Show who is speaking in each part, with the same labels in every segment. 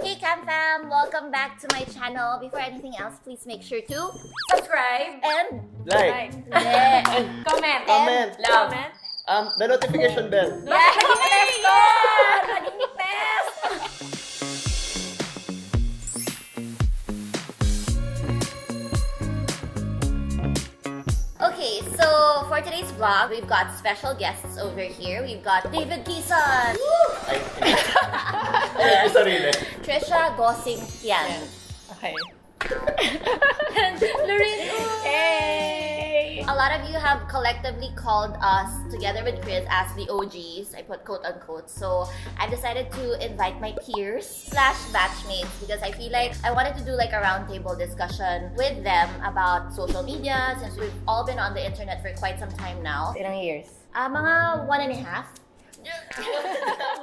Speaker 1: Hey Cam Fam! Welcome back to my channel. Before anything else, please make sure to
Speaker 2: subscribe
Speaker 1: and
Speaker 3: like,
Speaker 2: comment,
Speaker 1: love.
Speaker 3: the notification bell.
Speaker 2: Naging best!
Speaker 1: Okay, so for today's vlog, we've got special guests over here. We've got David Guison,
Speaker 3: Ay, sarili.
Speaker 1: Tricia Gosingtian,
Speaker 2: Okay.
Speaker 1: and Laureen.
Speaker 2: Hey!
Speaker 1: A lot of you have collectively called us together with Chris as the OGs. I put quote unquote. So I decided to invite my peers / batchmates because I feel like I wanted to do like a roundtable discussion with them about social media since we've all been on the internet for quite some time now.
Speaker 2: Ilang years?
Speaker 1: Mga 1.5.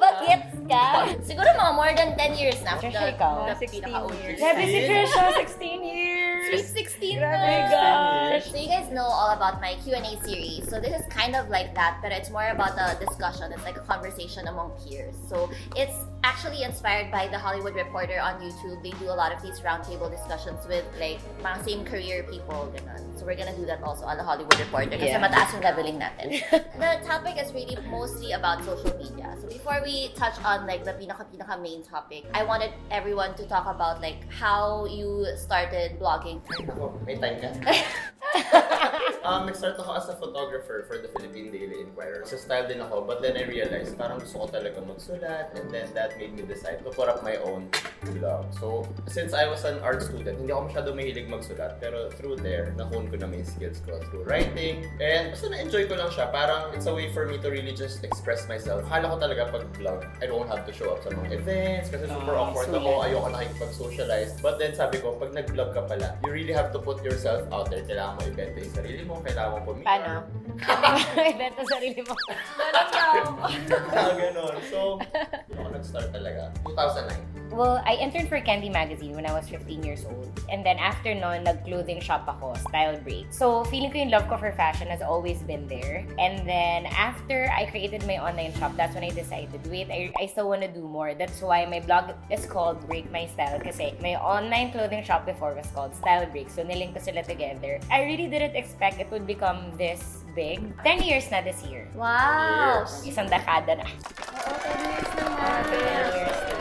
Speaker 1: Bakit ka? Siguro mga more than 10 years na.
Speaker 2: Trisha, ikaw?
Speaker 1: 16 years.
Speaker 2: Grabe si Tricia, 16 years!
Speaker 1: Sweet 16
Speaker 2: Grabe,
Speaker 1: na.
Speaker 2: gosh!
Speaker 1: So you guys know all about my Q&A series. So this is kind of like that, but it's more about a discussion. It's like a conversation among peers. So it's actually inspired by The Hollywood Reporter on YouTube. They do a lot of these roundtable discussions with like mga same career people. Ganun. So we're gonna do that also on The Hollywood Reporter kasi mataas yung leveling natin. The topic is really mostly about social media. So before we touch on like the pinaka main topic, I wanted everyone to talk about like how you started blogging.
Speaker 3: Ako, may time ka? Nag-start ako as a photographer for the Philippine Daily Inquirer. Sa style din ako, but then I realized parang gusto ko talaga magsulat, and then that made me decide to put up my own blog. So, since I was an art student, hindi ako masyado mahilig magsulat, pero through there, na-hone ko na may skills ko through writing, and basta na-enjoy ko lang siya. Parang it's a way for me to really just express myself. Akala ko talaga pag blog, I don't have to show up sa mga events, kasi super awkward ako, ayoko nakikipag-socialize. But then sabi ko, pag nag-blog ka pala, you really have to put yourself out there. Kailangan mo ibenta yung sarili mo, kailangan mo pumila.
Speaker 2: Paano? Ibenta sarili mo.
Speaker 3: Ganon. So, ako nag-start talaga. 2009.
Speaker 4: Well, I interned for Candy magazine when I was 15 years old. And then after nun, nag-clothing shop ako, Style Break. So, feeling ko yung love ko for fashion has always been there. And then after I created my online shop, that's when I decided, wait, I still want to do more. That's why my blog is called Break My Style kasi my online clothing shop before was called Style Break. So, nilink ko sila together. I really didn't expect it would become this big. 10 years na this year.
Speaker 1: Wow!
Speaker 4: Isang dekada na.
Speaker 1: Oo, 10 years na nga.
Speaker 4: 10 years na.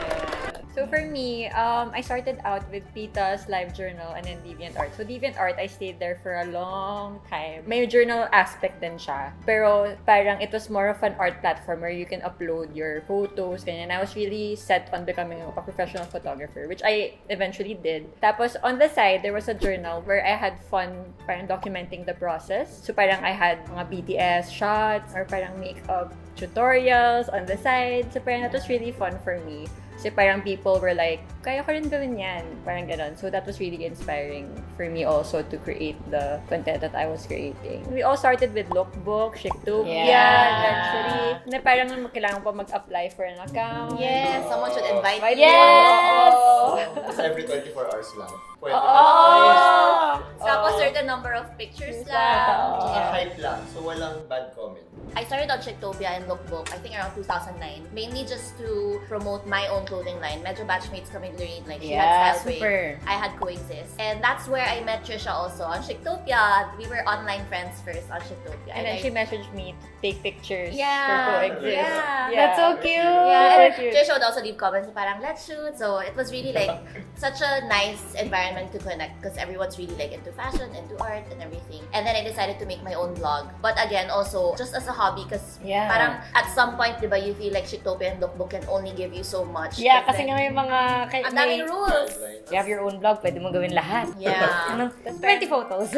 Speaker 2: So for me, I started out with Pita's Live Journal and then DeviantArt. So DeviantArt, I stayed there for a long time. May journal aspect din siya. Pero parang it was more of an art platform where you can upload your photos. Ganyan. I was really set on becoming a professional photographer, which I eventually did. Tapos on the side, there was a journal where I had fun parang documenting the process. So parang I had mga BTS shots or parang makeup tutorials on the side. So parang that was really fun for me. Kasi parang people were like, kaya ko rin gawin yan. Parang ganon. So that was really inspiring for me also to create the content that I was creating. We all started with Lookbook, Chictopia, eventually. Na parang kailangan pa mag-apply for an account.
Speaker 1: Yes, someone should invite you.
Speaker 4: Yes!
Speaker 3: Tapos every 24 hours lang. Pwede.
Speaker 1: Tapos certain number of pictures lang.
Speaker 3: Tsaka hype lang. So, walang bad comment.
Speaker 1: I started on Chictopia and Lookbook, I think around 2009. Mainly just to promote my own clothing line. Medyo batchmates kami Laureen. Like, she had Style Break.
Speaker 4: super.
Speaker 1: I had Coexist. And that's where I met Tricia also. On Chictopia, we were online friends first on Chictopia.
Speaker 2: And then she messaged me to take pictures
Speaker 1: Yeah.
Speaker 2: for Coexist.
Speaker 1: Yeah.
Speaker 4: That's so cute!
Speaker 1: Yeah, and
Speaker 2: So cute.
Speaker 1: Tricia would also leave comments parang, let's shoot. So it was really like such a nice environment to connect because everyone's really like into fashion, into art and everything. And then I decided to make my own blog. But again, also just as a hobby because parang at some point, diba, you feel like Chictopia and Lookbook can only give you so much.
Speaker 4: Yeah, kasi nga may mga...
Speaker 1: Ang daming rules.
Speaker 4: You have your own blog, pwede mo gawin lahat.
Speaker 1: Yeah.
Speaker 4: Ano? 20 photos.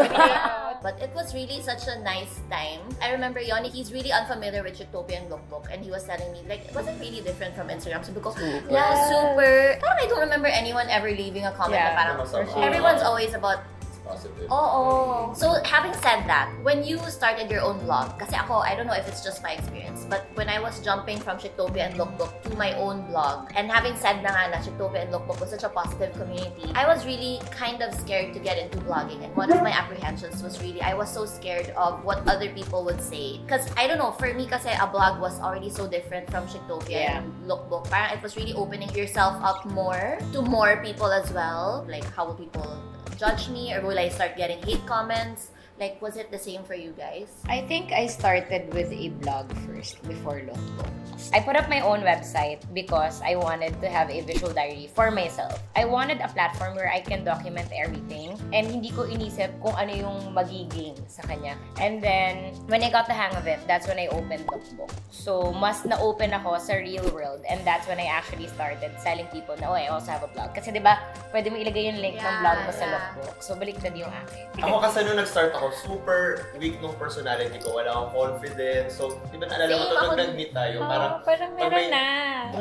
Speaker 1: But it was really such a nice time. I remember Yoni, he's really unfamiliar with Chictopia and Lookbook, and he was telling me like it wasn't really different from Instagram. So because super. Parang I don't remember anyone ever leaving a comment na parang
Speaker 3: Masama.
Speaker 1: everyone's always about
Speaker 3: positive.
Speaker 1: Oo. So, having said that, when you started your own vlog, kasi ako, I don't know if it's just my experience, but when I was jumping from Chictopia and Lookbook to my own vlog, and having said na nga na Chictopia and Lookbook was such a positive community, I was really kind of scared to get into vlogging. And one of my apprehensions was really, I was so scared of what other people would say. Because, I don't know, for me kasi a vlog was already so different from Chictopia and Lookbook. Parang it was really opening yourself up more to more people as well. Like, how will people judge me, or will I start getting hate comments? Like, was it the same for you guys?
Speaker 4: I think I started with a blog first before Lookbook. I put up my own website because I wanted to have a visual diary for myself. I wanted a platform where I can document everything and hindi ko inisip kung ano yung magiging sa kanya. And then, when I got the hang of it, that's when I opened Lookbook. So, mas na-open ako sa real world, and that's when I actually started telling people na, oh, I also have a blog. Kasi diba, pwede mo ilagay yung link ng blog mo sa Lookbook. So, baliktad yung akin.
Speaker 3: Ako kasi nung nag-start ako, super weak nung personality ko. Wala akong confidence. So, di ba naalala mo ito nung nag-meet tayo?
Speaker 2: Parang meron na.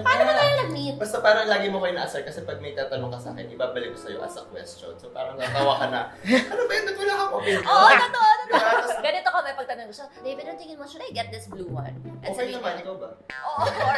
Speaker 1: Paano ba tayo nag-meet?
Speaker 3: Basta parang lagi mo kayo na-assert kasi pag may tatanong ka sa akin, ibabalik ko sa'yo as a question. So parang natawa ka na, ano ba yun? Ba't wala kang opinion?
Speaker 1: Oo, totoo.
Speaker 3: Diba? Tapos,
Speaker 1: Ganito ko, may pagtanong ko siya, David, ang tingin mo, should I get this blue one? And
Speaker 3: okay naman, ikaw ba?
Speaker 1: Oo, or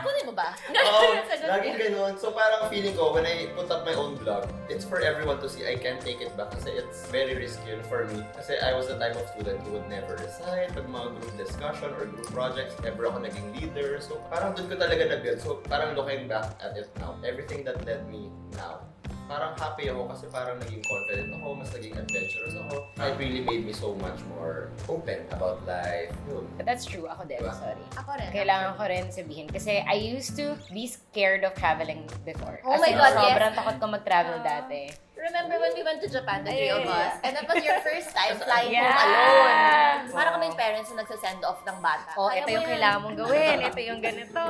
Speaker 1: kunin mo ba?
Speaker 3: Oo, laging ganun. So parang feeling ko, when I put up my own blog, it's for everyone to see. I can't take it back kasi it's very risky yun for me. Kasi I was the type of student who would never resign. Pag mga group discussion or group projects, never ako naging leader. So parang dun ko talaga nag-build. So parang looking back at it now, everything that led me now, parang happy ako kasi parang naging confident ako, mas naging adventurous ako. It really made me so much more open about life. Yun.
Speaker 4: But that's true. Ako din.
Speaker 3: Diba?
Speaker 4: Sorry.
Speaker 1: Ako rin.
Speaker 4: Kailangan ko rin sabihin. Kasi I used to be scared of traveling before.
Speaker 1: Oh
Speaker 4: As
Speaker 1: my
Speaker 4: in,
Speaker 1: God, yes.
Speaker 4: sobrang takot ko mag-travel dati.
Speaker 1: Remember when we went to Japan, the three of
Speaker 2: Yeah.
Speaker 1: us? And that was your first time flying
Speaker 4: Yeah.
Speaker 1: home alone. Parang kami yung parents na nagsasend off ng bata.
Speaker 4: Oh,
Speaker 1: Kaya
Speaker 4: ito
Speaker 1: mo
Speaker 4: yung
Speaker 1: yan.
Speaker 4: kailangan mong gawin. Ito yung ganito.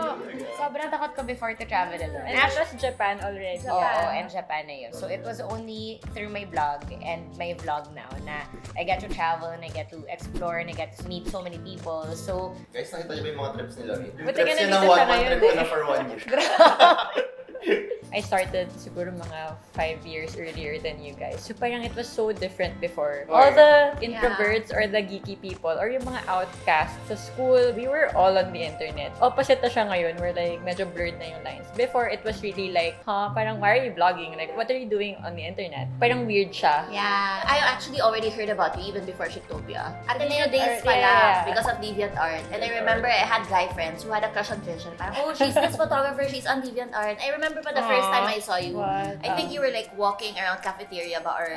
Speaker 4: Sobrang takot ko before to travel alone.
Speaker 2: And that was Japan already.
Speaker 4: Oo, and Japan na yun. So it was only through my blog and my vlog now na I get to travel and I get to explore and I get to meet so many people. So,
Speaker 3: Guys, nakita niyo ba yung mga trips ni Laureen? Yung
Speaker 2: Buti
Speaker 3: trips
Speaker 2: ka
Speaker 3: niya
Speaker 2: nandito
Speaker 3: na
Speaker 2: siya
Speaker 3: one
Speaker 2: ngayon
Speaker 3: trip ko
Speaker 2: eh.
Speaker 3: na for 1 year.
Speaker 2: I started siguro mga 5 years earlier than you guys. So parang it was so different before. All the introverts or the geeky people or yung mga outcasts sa school, we were all on the internet. Opposite na siya ngayon. We're like, medyo blurred na yung lines. Before, it was really like, parang why are you vlogging? Like, what are you doing on the internet? Parang weird siya.
Speaker 1: Yeah, I actually already heard about you even before Chictopia. Ateneo days
Speaker 2: Art,
Speaker 1: pala,
Speaker 2: yeah.
Speaker 1: because of DeviantArt. And I remember I had guy friends who had a crush on Tricia. Parang, oh, she's this photographer, she's on DeviantArt. I remember pa the first time I saw you.
Speaker 2: What?
Speaker 1: I think you were like walking around cafeteria ba or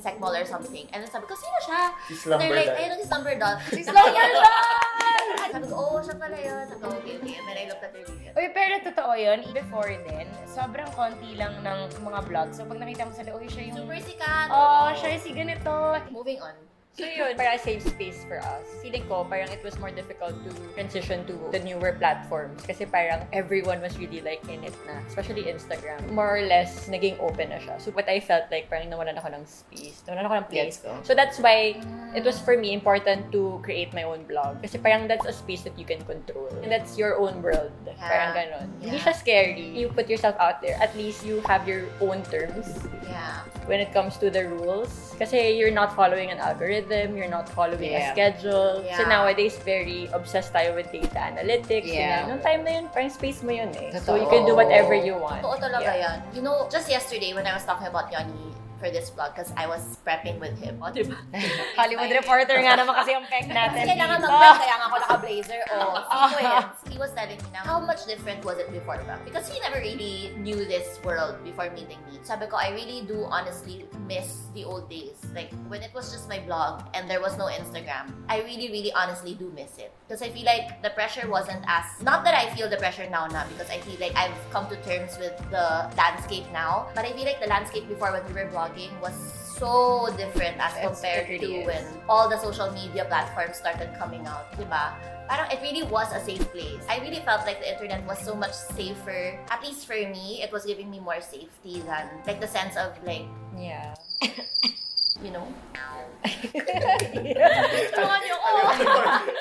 Speaker 1: sec mall or something. And then sabi ko, sino siya?
Speaker 3: Si
Speaker 1: And they're
Speaker 3: Slumber
Speaker 1: like,
Speaker 3: Dad.
Speaker 1: ayun, si Slumber Dad. Si Slumber Dad! Sabi ko, oh, siya pala yun. Sabi ko, okay. And then I looked at her video.
Speaker 4: uy, pero totoo yun. Before din, sobrang konti lang ng mga vlogs. So pag nakita mo sila, uy, siya yung...
Speaker 1: Super sikat.
Speaker 4: Oh, siya yung si ganito.
Speaker 1: Moving on.
Speaker 2: So yun, para safe space for us. Feeling ko, parang it was more difficult to transition to the newer platforms kasi parang everyone was really like in it na, especially Instagram. More or less, naging open na siya. So what I felt like, parang nawalan ako ng space, nawalan ako ng place.
Speaker 4: Yes.
Speaker 2: So that's why it was for me important to create my own blog kasi parang that's a space that you can control. And that's your own world. Parang ganon. Hindi siya scary. You put yourself out there. At least you have your own terms.
Speaker 1: Yeah.
Speaker 2: When it comes to the rules. Kasi you're not following an algorithm, you're not following a schedule. So
Speaker 1: Yeah.
Speaker 2: nowadays, very obsessed tayo with data analytics.
Speaker 4: Yeah.
Speaker 2: Nung time na yun, parang space mo yun eh. So
Speaker 4: Totoo.
Speaker 2: you can do whatever you want.
Speaker 1: Totoo talaga
Speaker 2: Yeah.
Speaker 1: yan. You know, just yesterday when I was talking about Yoni for this vlog because I was prepping with him. O, diba?
Speaker 4: Hollywood reporter nga naman kasi yung peg natin
Speaker 1: Kasi kailangan
Speaker 4: dito.
Speaker 1: mag-prep, kaya nga ako naka-blazer. O, sequence. He was telling me now, how much different was it before ba? Because he never really knew this world before meeting me. Sabi ko, I really do honestly miss the old days. Like, when it was just my blog and there was no Instagram, I really, really honestly do miss it. Because I feel like the pressure wasn't as... Not that I feel the pressure now because I feel like I've come to terms with the landscape now. But I feel like the landscape before when we were vlogging was so different as compared
Speaker 4: it
Speaker 1: to
Speaker 4: really is.
Speaker 1: when all the social media platforms started coming out, diba? Parang it really was a safe place. I really felt like the internet was so much safer. At least for me, it was giving me more safety than like the sense of like,
Speaker 2: Yeah.
Speaker 1: you know? Tulungan niyo ako!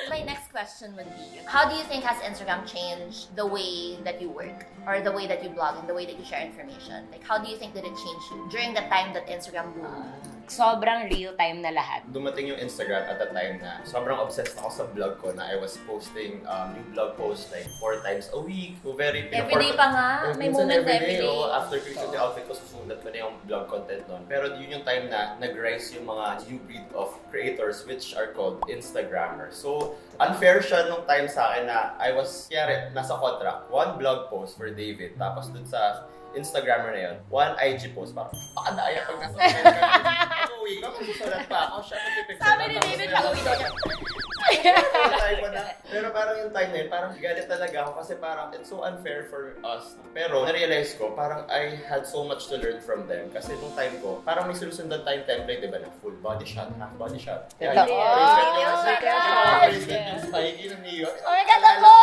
Speaker 1: My next question would be, how do you think has Instagram changed the way that you work? Or the way that you blog and the way that you share information? Like, how do you think did it change you during the time that Instagram boomed?
Speaker 4: Sobrang real time na lahat.
Speaker 3: Dumating yung Instagram at the time na sobrang obsessed ako sa blog ko na I was posting new blog posts like 4 times a week. So very
Speaker 1: Everyday pa nga. May moment na everyday.
Speaker 3: After picture the outfit ko, susulat ko na yung blog content nun. Pero yun yung time na nag-rise yung mga new breed of creators which are called Instagrammers. So, unfair siya nung time sa akin na I was, kaya nasa contract, 1 blog post for David, tapos dun sa Instagrammer na yun, 1 IG post, parang pakadaya pag nasa uwi ka, magsusulat pa ako, siya magpipicture.
Speaker 1: Sabi ni David, pag-uwi daw niya.
Speaker 3: Pero parang yung time na yun, parang galit talaga ako kasi parang it's so unfair for us. Pero na-realize ko, parang I had so much to learn from them. Kasi nung time ko, parang may sinusundan tayong template, diba na full body shot, half body shot. Kaya yung bracelet yung spiky ng Neo.
Speaker 1: Oh my God, ako!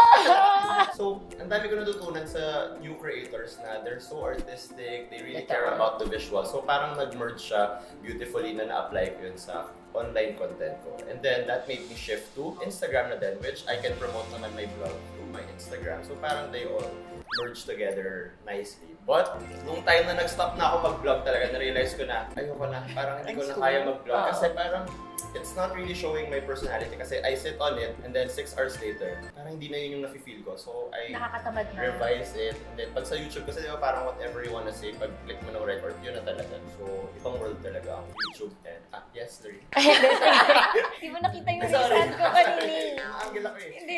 Speaker 3: So, ang dami ko natutunan sa new creators na they're so artistic, they really care about the visual. So, parang nag-merge siya beautifully na na-apply ko yun sa online content ko. And then, that made me shift to Instagram na din, which I can promote naman my blog through my Instagram. So, parang they all merge together nicely. But, nung time na nag-stop na ako mag-vlog talaga, na-realize ko na, ayoko na, parang hindi ko na kaya mag-vlog. Kasi parang, it's not really showing my personality. Kasi I sit on it, and then 6 hours later, parang hindi na yun yung nafe-feel ko. So, I
Speaker 1: Nakakatamad na.
Speaker 3: revise it. And then, pag sa YouTube, kasi diba, parang whatever you wanna say, pag click mo ng record, yun na talaga. So, ibang world talaga ang YouTube. And, yes, Laureen.
Speaker 4: Di mo nakita yung reason ko kanina.
Speaker 3: Ang gila ko eh.
Speaker 4: Hindi.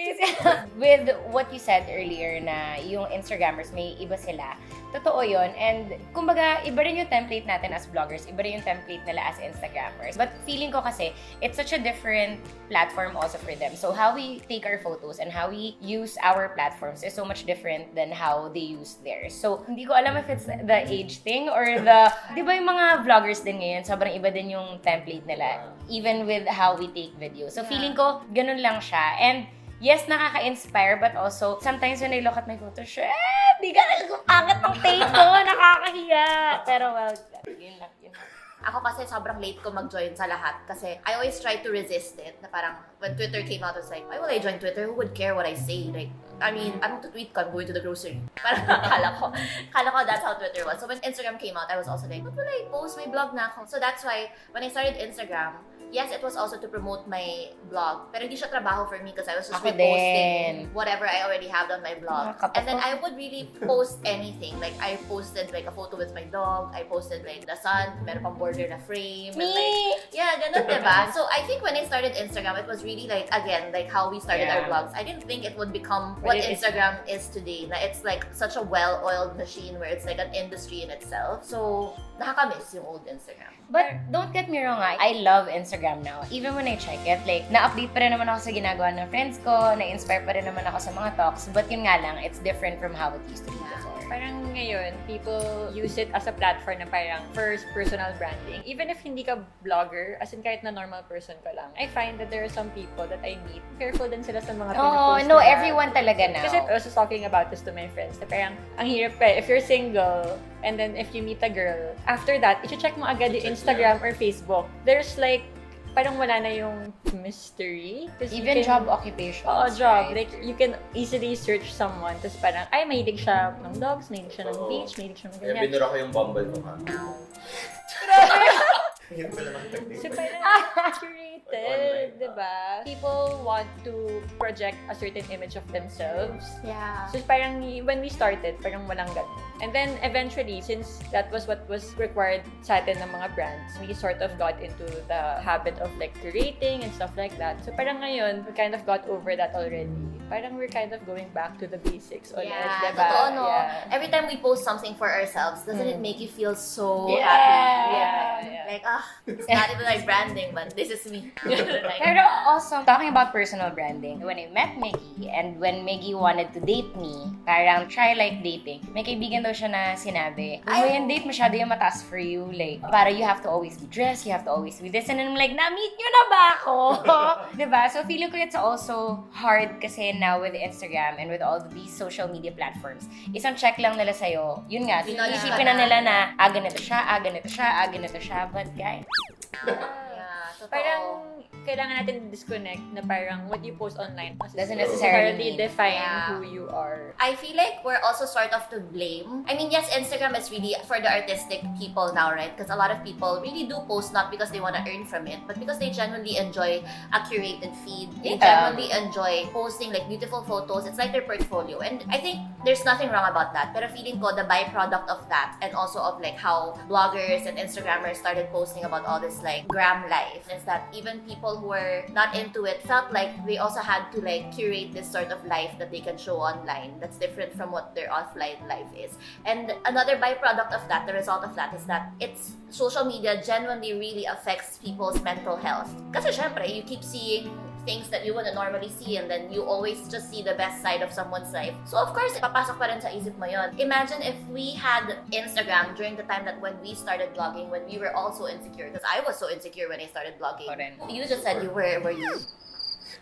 Speaker 4: With what you said earlier na yung Instagrammers, may iba sila. Totoo yun. And kumbaga, iba rin yung template natin as vloggers. Iba rin yung template nila as Instagrammers. But feeling ko kasi, it's such a different platform also for them. So how we take our photos and how we use our platforms is so much different than how they use theirs. So hindi ko alam if it's the age thing or the... Di ba yung mga vloggers din ngayon, sobrang iba din yung template nila. Even with how we take videos. So feeling ko, ganun lang siya. And yes, nakaka-inspire, but also, sometimes when I look at my photos, di ka nagpapangit ng take ko, nakakahiya. Pero well, yun lang.
Speaker 1: Ako kasi sobrang late ko mag-join sa lahat kasi I always try to resist it. Na parang when Twitter came out, I was like, why will I join Twitter? Who would care what I say? Like, I mean, anong to-tweet ko? I'm going to the grocery. Parang kala ko that's how Twitter was. So when Instagram came out, I was also like, what will I post? May blog na ako. So that's why when I started Instagram, yes, it was also to promote my blog. Pero hindi siya trabaho for me because I was just reposting whatever I already have on my blog. And then I would really post anything. Like, I posted like a photo with my dog. I posted like the sun, meron pang border na frame.
Speaker 4: Me!
Speaker 1: And, like, yeah, ganun, diba? So I think when I started Instagram, it was really like, again, like how we started our blogs. I didn't think it would become what Instagram is today. Na it's like such a well-oiled machine where it's like an industry in itself. So, nakakamiss yung old Instagram.
Speaker 4: But don't get me wrong, I love Instagram now. Even when I check it, like, na-update pa rin naman ako sa ginagawa ng friends ko, na-inspire pa rin naman ako sa mga talks, but yun nga lang, it's different from how it used to be before.
Speaker 2: Parang ngayon, people use it as a platform na parang first personal branding. Even if hindi ka vlogger, as in kahit na normal person ka lang, I find that there are some people that I meet, careful din sila sa mga pinupost
Speaker 4: no,
Speaker 2: nila.
Speaker 4: everyone talaga now.
Speaker 2: Kasi I was just talking about this to my friends, na parang ang hirap pa if you're single, and then if you meet a girl, after that, i-check mo agad yung Instagram or Facebook. There's like, parang wala na yung mystery.
Speaker 4: Even job occupations.
Speaker 2: Oo, job.
Speaker 4: Right?
Speaker 2: Like, you can easily search someone. Tapos parang, ay, mahilig siya ng dogs, mahilig siya ng beach, mahilig siya ng
Speaker 3: Kaya
Speaker 2: ganyan.
Speaker 3: binura ko yung Bumble ko ha. Yun pala
Speaker 2: So parang curated, diba? People want to project a certain image of themselves.
Speaker 1: Yeah.
Speaker 2: So parang when we started, parang walang ganun. And then eventually, since that was what was required sa atin ng mga brands, we sort of got into the habit of like curating and stuff like that. So parang ngayon, we kind of got over that already. Parang we're kind of going back to the basics ulit, diba?
Speaker 1: Totoo, no?
Speaker 2: Yeah.
Speaker 1: Every time we post something for ourselves, doesn't it make you feel so
Speaker 2: Yeah.
Speaker 1: happy?
Speaker 2: Yeah.
Speaker 1: Like, it's not even like branding, but this is me. Like,
Speaker 4: Pero also, talking about personal branding, when I met Miggy and when Miggy wanted to date me, parang try like dating, may kaibigan daw siya na sinabi, yung date masyado yung mataas for you. Like, para you have to always be dressed, you have to always be this. And then I'm like, na-meet nyo na ba ako? Diba? So feeling ko it's also hard kasi now with Instagram and with all these social media platforms, isang check lang nila sa'yo, yun nga, isipin na nila na, ganito siya, ganito siya, ganito siya, but guys,
Speaker 1: yeah. Totoo.
Speaker 2: Parang kailangan natin disconnect na parang what you post online
Speaker 4: Doesn't necessarily
Speaker 2: define
Speaker 1: Yeah.
Speaker 2: who you are.
Speaker 1: I feel like we're also sort of to blame. I mean, yes, Instagram is really for the artistic people now, right? Because a lot of people really do post not because they want to earn from it, but because they genuinely enjoy a curated feed. They genuinely enjoy posting like beautiful photos. It's like their portfolio. And I think there's nothing wrong about that. Pero feeling ko, the byproduct of that and also of like how bloggers and Instagrammers started posting about all this like gram life is that even people who were not into it felt like they also had to like curate this sort of life that they can show online that's different from what their offline life is. And another byproduct of that, the result of that is that it's social media genuinely really affects people's mental health. Kasi syempre, you keep seeing things that you wouldn't normally see and then you always just see the best side of someone's life. So of course, papasok pa rin sa isip mo yun. Imagine if we had Instagram during the time that when we started blogging, when we were also insecure. Because I was so insecure when I started blogging. You just said you were you?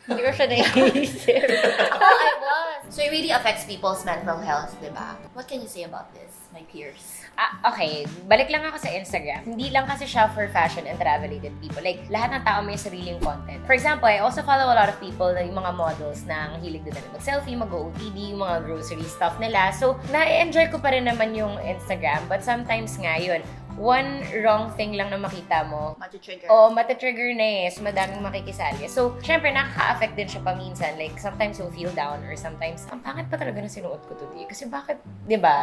Speaker 2: Hindi ko siya naiisip.
Speaker 1: I was. So it really affects people's mental health, diba? What can you say about this, my peers?
Speaker 4: Okay, balik lang ako sa Instagram. Hindi lang kasi siya for fashion and travel-related people. Like, lahat ng tao may sariling content. For example, I also follow a lot of people, yung mga models na ang hilig din mag-selfie, mag-OOTD, yung mga grocery stuff nila. So, na-enjoy ko pa rin naman yung Instagram. But sometimes nga, yun, one wrong thing lang na makita mo,
Speaker 1: Mati-trigger.
Speaker 4: mati-trigger na so madaming makikisali. So, syempre, nakaka-affect din siya paminsan. Like, sometimes you'll feel down or sometimes, ang pangit pa talaga na sinuot ko today. Kasi bakit, di ba?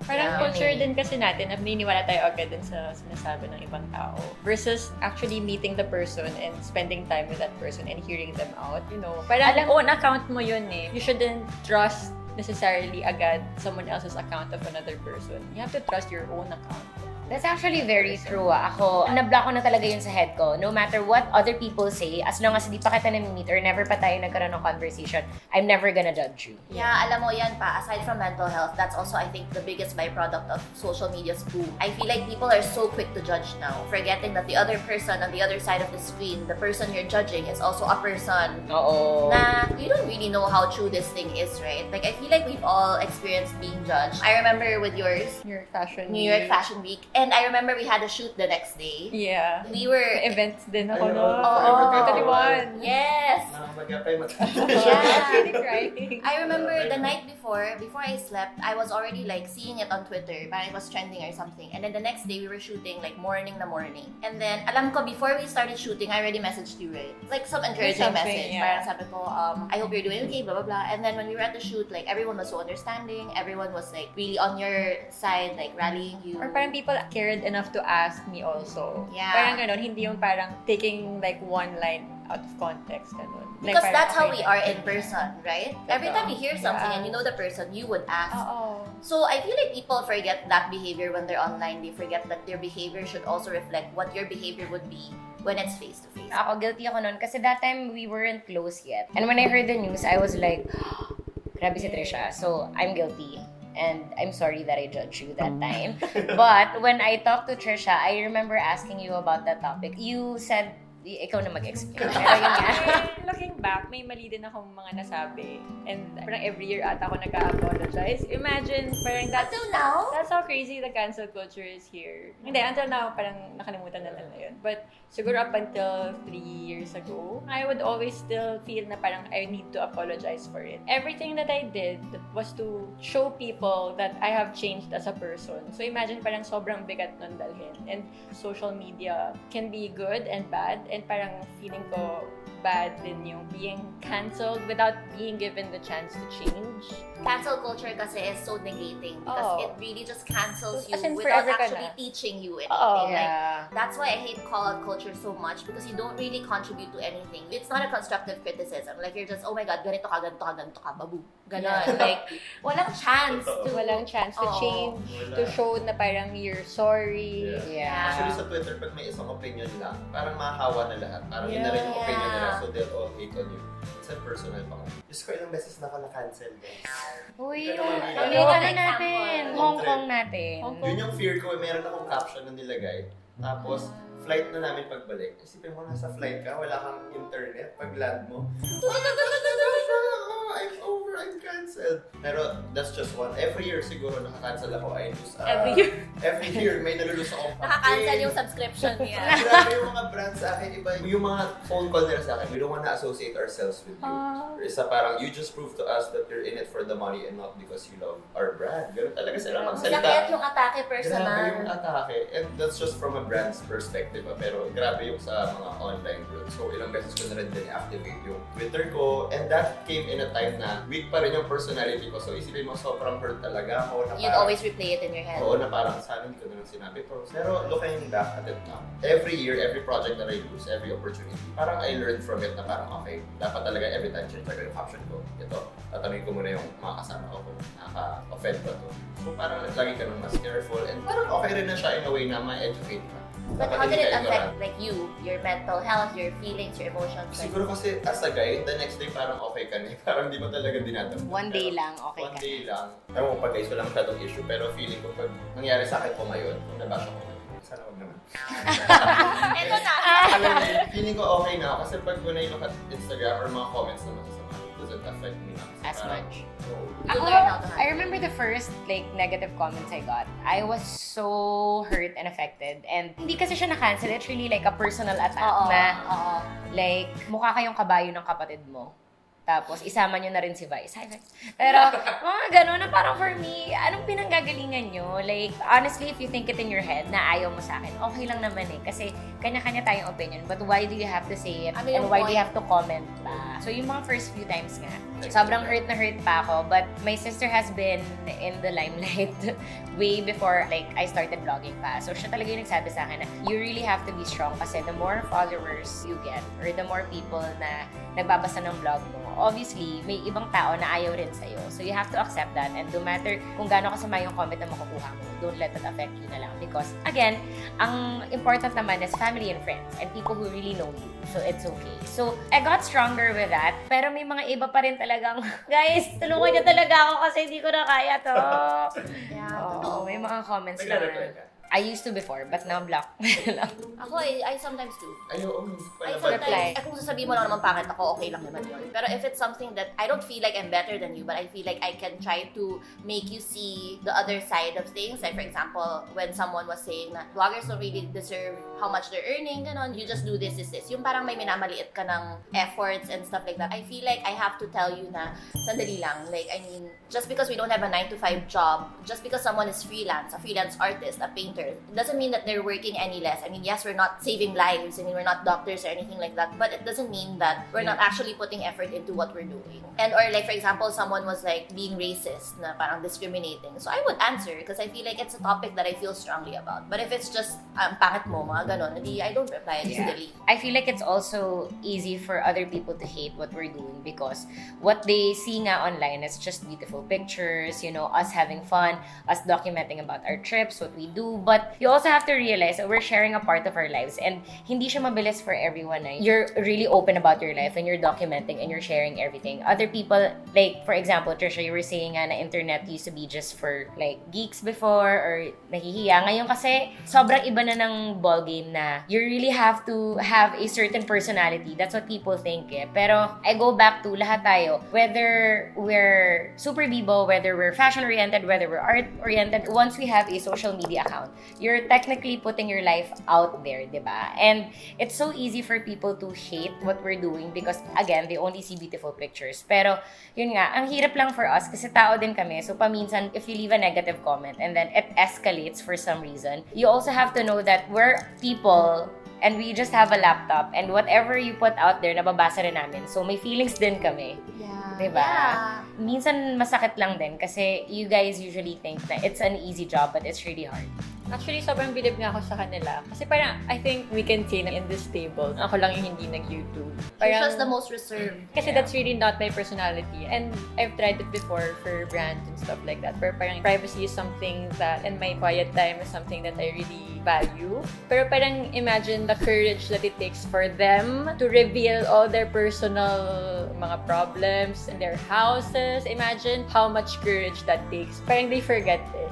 Speaker 2: Parang
Speaker 1: Yeah.
Speaker 2: culture din kasi natin na naniniwala tayo agad din sa sinasabi ng ibang tao versus actually meeting the person and spending time with that person and hearing them out. You know, parang own account mo yun eh. You shouldn't trust necessarily agad someone else's account of another person. You have to trust your own account.
Speaker 4: That's actually very true. Ako, nablock ko na talaga yun sa head ko. No matter what other people say, as long as di pa kita nami-meet or never pa tayo nagkaroon ng conversation, I'm never gonna judge you.
Speaker 1: Yeah, alam mo yan pa, aside from mental health, that's also, I think, the biggest byproduct of social media's boom. I feel like people are so quick to judge now, forgetting that the other person on the other side of the screen, the person you're judging, is also a person
Speaker 4: Oo.
Speaker 1: na you don't really know how true this thing is, right? Like, I feel like we've all experienced being judged. I remember with yours,
Speaker 2: New York Fashion
Speaker 1: New York Fashion Week, and I remember we had a shoot the next day.
Speaker 2: Yeah.
Speaker 1: We were...
Speaker 2: May events din ako
Speaker 3: Ayun.
Speaker 2: no.
Speaker 3: Oo.
Speaker 2: 21.
Speaker 1: Yes!
Speaker 3: Magapay
Speaker 1: Yeah.
Speaker 2: Really crying.
Speaker 1: I remember the night before I slept, I was already like seeing it on Twitter, parang it was trending or something. And then the next day, we were shooting like morning. And then, alam ko, before we started shooting, I already messaged you, right? Like some encouraging
Speaker 2: Something,
Speaker 1: message.
Speaker 2: yeah.
Speaker 1: Parang sabi ko, I hope you're doing okay, blah, blah, blah. And then when we were at the shoot, like everyone was so understanding. Everyone was like really on your side, like rallying you.
Speaker 2: Or parang people cared enough to ask me also.
Speaker 1: Yeah.
Speaker 2: Parang ganun, hindi yung parang taking like one line out of context, ganun. Like,
Speaker 1: Because
Speaker 2: parang,
Speaker 1: that's how
Speaker 2: okay
Speaker 1: we
Speaker 2: lang.
Speaker 1: are in person, right? Every time you hear something
Speaker 2: Yeah.
Speaker 1: and you know the person, you would ask.
Speaker 2: Oo.
Speaker 1: So I feel like people forget that behavior when they're online. They forget that their behavior should also reflect what your behavior would be when it's face to face.
Speaker 4: Ako, guilty ako nun kasi that time we weren't close yet. And when I heard the news, I was like, grabe si Tricia. So, I'm guilty. And I'm sorry that I judged you that time. But when I talked to Tricia, I remember asking you about that topic. You said, ikaw na mag-explain. Pero yun nga.
Speaker 2: Looking back, may mali din akong mga nasabi. And parang every year ata ako nag-apologize. Imagine, parang
Speaker 1: Until now?
Speaker 2: that's how crazy the cancel culture is here. Hindi, until now, parang nakalimutan na nila yun. But siguro up until 3 years ago, I would always still feel na parang I need to apologize for it. Everything that I did was to show people that I have changed as a person. So imagine parang sobrang bigat nun dalhin. And social media can be good and bad. And parang feeling ko bad din yung being cancelled without being given the chance to change.
Speaker 1: Cancel culture kasi is so negating because it really just cancels you
Speaker 2: As in,
Speaker 1: without
Speaker 2: forever ka
Speaker 1: actually
Speaker 2: na.
Speaker 1: teaching you
Speaker 2: Oo.
Speaker 1: anything. Like,
Speaker 4: Yeah.
Speaker 1: that's why I hate call-out culture so much because you don't really contribute to anything. It's not a constructive criticism. Like, you're just, oh my God, ganito ka, babu. Ganon. Like, walang chance to...
Speaker 2: Walang chance to
Speaker 1: Oo.
Speaker 2: change, to show na parang you're sorry.
Speaker 4: Yeah.
Speaker 3: Actually, sa Twitter, pag may isang opinion lang, parang mahahawa na lahat. Parang yun na rin yung opinion nila, so they'll all hate on you. It's a personal pa nga. Diyos ko, ilang beses na ako na-cancel, guys.
Speaker 4: Uy,
Speaker 3: Ikaw naman,
Speaker 4: ano
Speaker 3: Mila.
Speaker 4: ano natin? Hong Kong natin.
Speaker 3: Yun yung fear ko, meron akong caption na nilagay. Tapos, flight na namin pagbalik. Isipin mo, nasa flight ka, wala kang internet pag land mo. I'm over, I'm cancelled. Pero that's just one. Every year siguro nakakancel ako. I lose, every year may nalulus akong
Speaker 1: Nakakancel yung subscription niya.
Speaker 3: Grabe yung mga brands sa akin, iba. Yung mga phone call nila sa akin, we don't wanna associate ourselves with you. Isa parang, you just prove to us that you're in it for the money and not because you love our brand. Ganun talaga sila magsalita.
Speaker 1: Sakit yung atake personal.
Speaker 3: Grabe yung atake. And that's just from a brand's perspective. Pero grabe yung sa mga online groups. So ilang beses ko na rin din activate yung Twitter ko. And that came in a time na weak pa rin yung personality ko. So isipin mo, sobrang hurt talaga ako.
Speaker 1: You'd always replay it in your head.
Speaker 3: Oo, na parang sana hindi ko na lang sinabi to. Pero looking back at it now, every year, every project that I lose, every opportunity, parang I learned from it na parang okay, dapat talaga every time check yung caption ko. Ito, tatanungin ko muna yung mga kasama ko kung nakaka-offend ba to. So parang lagi ka nang mas careful and parang okay rin na siya in a way na ma-educate ka.
Speaker 1: But how did it affect like you, your mental health, your feelings, your emotions?
Speaker 3: Siguro kasi as a guy, the next day parang okay ka na. Parang di mo talaga dinadam.
Speaker 4: One day lang, okay
Speaker 3: One
Speaker 4: ka.
Speaker 3: day lang. Ewan ko pag guys, walang masyadong issue. Pero feeling ko pag nangyari sa akin po ngayon, kung nabasa ko ngayon, sana wag naman.
Speaker 1: Ito na!
Speaker 3: Alam mo, feeling ko okay na ako kasi pag when I look at Instagram or mga comments na masasama, it doesn't affect me na.
Speaker 4: As much.
Speaker 1: You learn how to handle
Speaker 4: I remember the first negative comments I got. I was so hurt and affected. And hindi kasi siya na-cancel. It's really like a personal attack na like mukha kayong kabayo ng kapatid mo. Tapos, isama nyo na rin si Vice. Hi, Vice. Pero, mga gano'n na parang for me, anong pinanggagalingan nyo? Like, honestly, if you think it in your head na ayaw mo sa akin, okay lang naman eh. Kasi, kanya-kanya tayong opinion. But why do you have to say it? And why do you have to comment pa? So, yung mga first few times nga, sobrang hurt na hurt pa ako. But, my sister has been in the limelight way before, like, I started vlogging pa. So, siya talaga yung nagsabi sa akin na you really have to be strong kasi the more followers you get or the more people na nagbabasa ng vlog mo, obviously, may ibang tao na ayaw rin sa'yo. So, you have to accept that. And no matter kung gaano kasama yung comment na makukuha mo, don't let that affect you na lang. Because, again, ang important naman is family and friends and people who really know you. So, it's okay. So, I got stronger with that. Pero may mga iba pa rin talagang, guys, tulungan niyo talaga ako kasi hindi ko na kaya to. Oo, may mga comments na. I used to before, but now block.
Speaker 1: Ako, I sometimes do.
Speaker 3: Ayaw,
Speaker 1: I sometimes, kung sasabihin mo lang naman pangit ako, okay lang naman yun. Pero if it's something that I don't feel like I'm better than you, but I feel like I can try to make you see the other side of things. Like, for example, when someone was saying na vloggers don't really deserve how much they're earning, ganon, you just do this. Yung parang may minamaliit ka ng efforts and stuff like that. I feel like I have to tell you na, sandali lang. Like, I mean, just because we don't have a 9-to-5 job, just because someone is freelance, a freelance artist, a painter, it doesn't mean that they're working any less. I mean, yes, we're not saving lives. I mean, we're not doctors or anything like that. But it doesn't mean that we're not actually putting effort into what we're doing. And or like, for example, someone was like being racist, na parang discriminating. So I would answer because I feel like it's a topic that I feel strongly about. But if it's just, pangit mo, mga ganon, I don't reply. I just delete.
Speaker 4: I feel like it's also easy for other people to hate what we're doing because what they see nga online is just beautiful pictures, you know, us having fun, us documenting about our trips, what we do. But you also have to realize that we're sharing a part of our lives and hindi siya mabilis for everyone. You're really open about your life and you're documenting and you're sharing everything. Other people, like for example, Tricia, you were saying nga na internet used to be just for like geeks before or nahihiya. Ngayon kasi sobrang iba na ng ballgame na you really have to have a certain personality. That's what people think eh. Pero I go back to lahat tayo, whether we're super bibo, whether we're fashion-oriented, whether we're art-oriented, once we have a social media account, you're technically putting your life out there, diba? And it's so easy for people to hate what we're doing because, again, they only see beautiful pictures. Pero, yun nga, ang hirap lang for us kasi tao din kami. So, paminsan, if you leave a negative comment and then it escalates for some reason, you also have to know that we're people and we just have a laptop and whatever you put out there, nababasa rin namin. So, may feelings din kami.
Speaker 1: Yeah.
Speaker 4: Diba?
Speaker 1: Yeah.
Speaker 4: Minsan masakit lang din kasi you guys usually think na it's an easy job but it's really hard.
Speaker 2: Actually, sobrang bilib nga ako sa kanila. Kasi parang, I think we can say na in this table, ako lang yung hindi nag-YouTube.
Speaker 1: Tricia's the most reserved.
Speaker 2: Kasi that's really not my personality. And I've tried it before for brands and stuff like that. Pero parang privacy is something that, and my quiet time is something that I really value. Pero parang imagine the courage that it takes for them to reveal all their personal mga problems in their houses. Imagine how much courage that takes. Parang they forget it.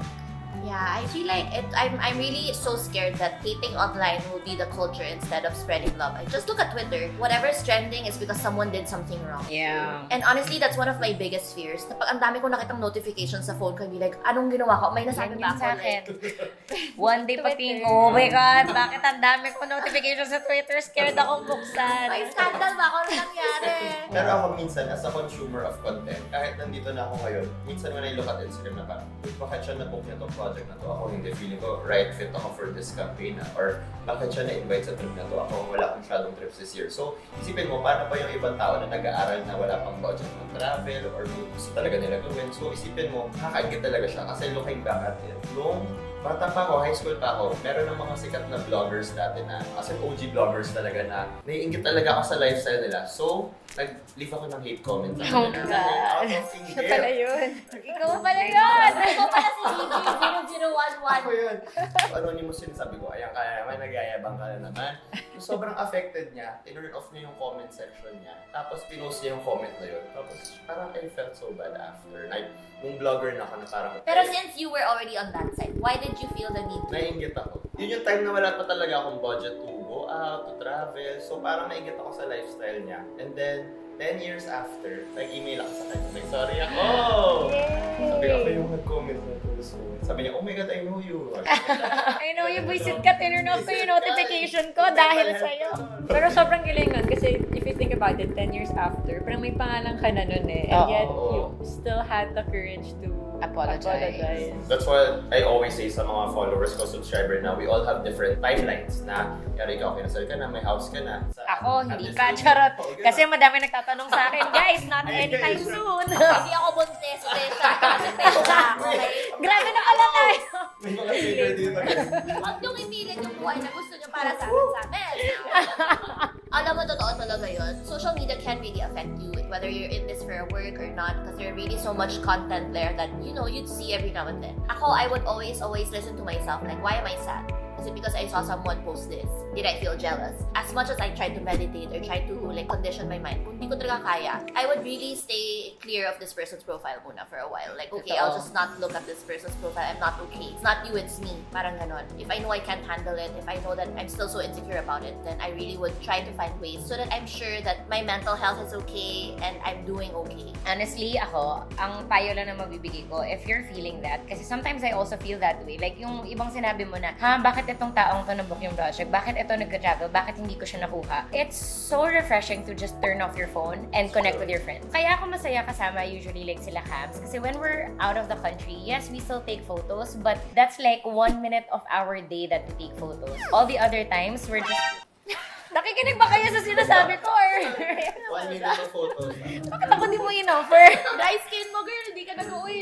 Speaker 1: Yeah. Yeah, I feel like I'm really so scared that hating online will be the culture instead of spreading love. I just look at Twitter. Whatever's trending is because someone did something wrong.
Speaker 4: Yeah.
Speaker 1: And honestly, that's one of my biggest fears. Kapag ang dami ko nakitang notifications sa phone ko, I'll be like, anong ginawa ko? May nasabi
Speaker 4: Yan
Speaker 1: ba
Speaker 4: yun
Speaker 1: ako?
Speaker 4: sa akin.
Speaker 1: Like,
Speaker 4: One day pati, oh my God, bakit ang dami ko notifications sa Twitter? Scared akong buksan.
Speaker 1: may scandal ba ako? Ano nangyari?
Speaker 3: Pero ako minsan, as a consumer of content, kahit nandito na ako ngayon, minsan when I look at Instagram na parang, bakit siya na-book niya itong project na to? Ako hindi, feeling ko, right fit ako for this campaign na. Or bakit siya na-invite sa trip na to? Ako wala akong masyadong trips this year. So, isipin mo, paano pa yung ibang tao na nag-aaral na wala pang budget ng travel or gusto talaga nila gawin. So, isipin mo, kakaingit talaga siya. Kasi looking back at it, nung bata pa ako, high school pa ako, meron ng mga sikat na vloggers dati na, as in OG vloggers talaga na, naiingit talaga ako sa lifestyle nila. So, nag-leave ako ng hate comments.
Speaker 4: Oh my God.
Speaker 2: Siya pala yun.
Speaker 4: Ikaw pala yun!
Speaker 1: Ikaw pala si GG0011.
Speaker 3: Ako yun. Anonymous yun, sabi ko, ayan ka na naman, nagayabang ka na naman. So, sobrang affected niya, tinurn off niya yung comment section niya. Tapos, pinost niya yung comment na yun. Tapos, parang I felt so bad after. Like, nung vlogger na ako na parang...
Speaker 1: Pero since you were already on that side, why did you feel the need to?
Speaker 3: Nainggit ako. Yun yung time na wala pa talaga akong budget to go out, to travel. So parang nainggit ako sa lifestyle niya. And then, 10 years after, nag-email ako sa kanya. Like, sorry ako! Sabi ako yung nag-comment na to. So, sabi niya, oh my God, I know you.
Speaker 4: I know you, buisit ka, tinurn off ko yung notification ko dahil sa'yo.
Speaker 2: Pero sobrang galing nun kasi if you think about it, 10 years after, parang may pangalan ka na nun eh. And yet, you still had the courage to apologize.
Speaker 3: That's why I always say sa mga followers ko, subscriber na, we all have different timelines na, yari ikaw, kinasal ka na, may house ka na.
Speaker 4: Ako, hindi pa, charot. Kasi madami nagtatanong sa akin, guys, not anytime soon.
Speaker 1: Hindi ako buntis, Tricia. Okay?
Speaker 4: Grabe na pala tayo.
Speaker 3: May mga trigger dito.
Speaker 1: Huwag niyong ipilit yung buhay na gusto niyo para sa amin. Alam mo, totoo talaga yun. Social media can really affect you, whether you're in this for work or not, because there's really so much content there that, you know, you'd see every now and then. Ako, I would always listen to myself, like, why am I sad? Is it because I saw someone post this? Did I feel jealous? As much as I tried to meditate or tried to like condition my mind, kung hindi ko talaga kaya, I would really stay clear of this person's profile muna for a while. Like, okay, I'll just not look at this person's profile. I'm not okay. It's not you, it's me. Parang ganon. If I know I can't handle it, if I know that I'm still so insecure about it, then I really would try to find ways so that I'm sure that my mental health is okay and I'm doing okay.
Speaker 4: Honestly, ako, ang payo lang na mabibigay ko, if you're feeling that, kasi sometimes I also feel that way. Like, yung ibang sinabi mo na, bakit itong taong to nabook yung project? Bakit ito nagka-travel? Bakit hindi ko siya nakuha? It's so refreshing to just turn off your phone and connect with your friends. Kaya ako masaya kasama usually like sila Cams. Kasi when we're out of the country, yes, we still take photos, but that's like 1 minute of our day that we take photos. All the other times, we're just... Nakikinig ba kayo sa sinasabi ko? Or...
Speaker 3: 1 minute of photos.
Speaker 4: Bakit ako di mo in-offer?
Speaker 1: Dry skin mo, girl. Hindi ka nag-uwi.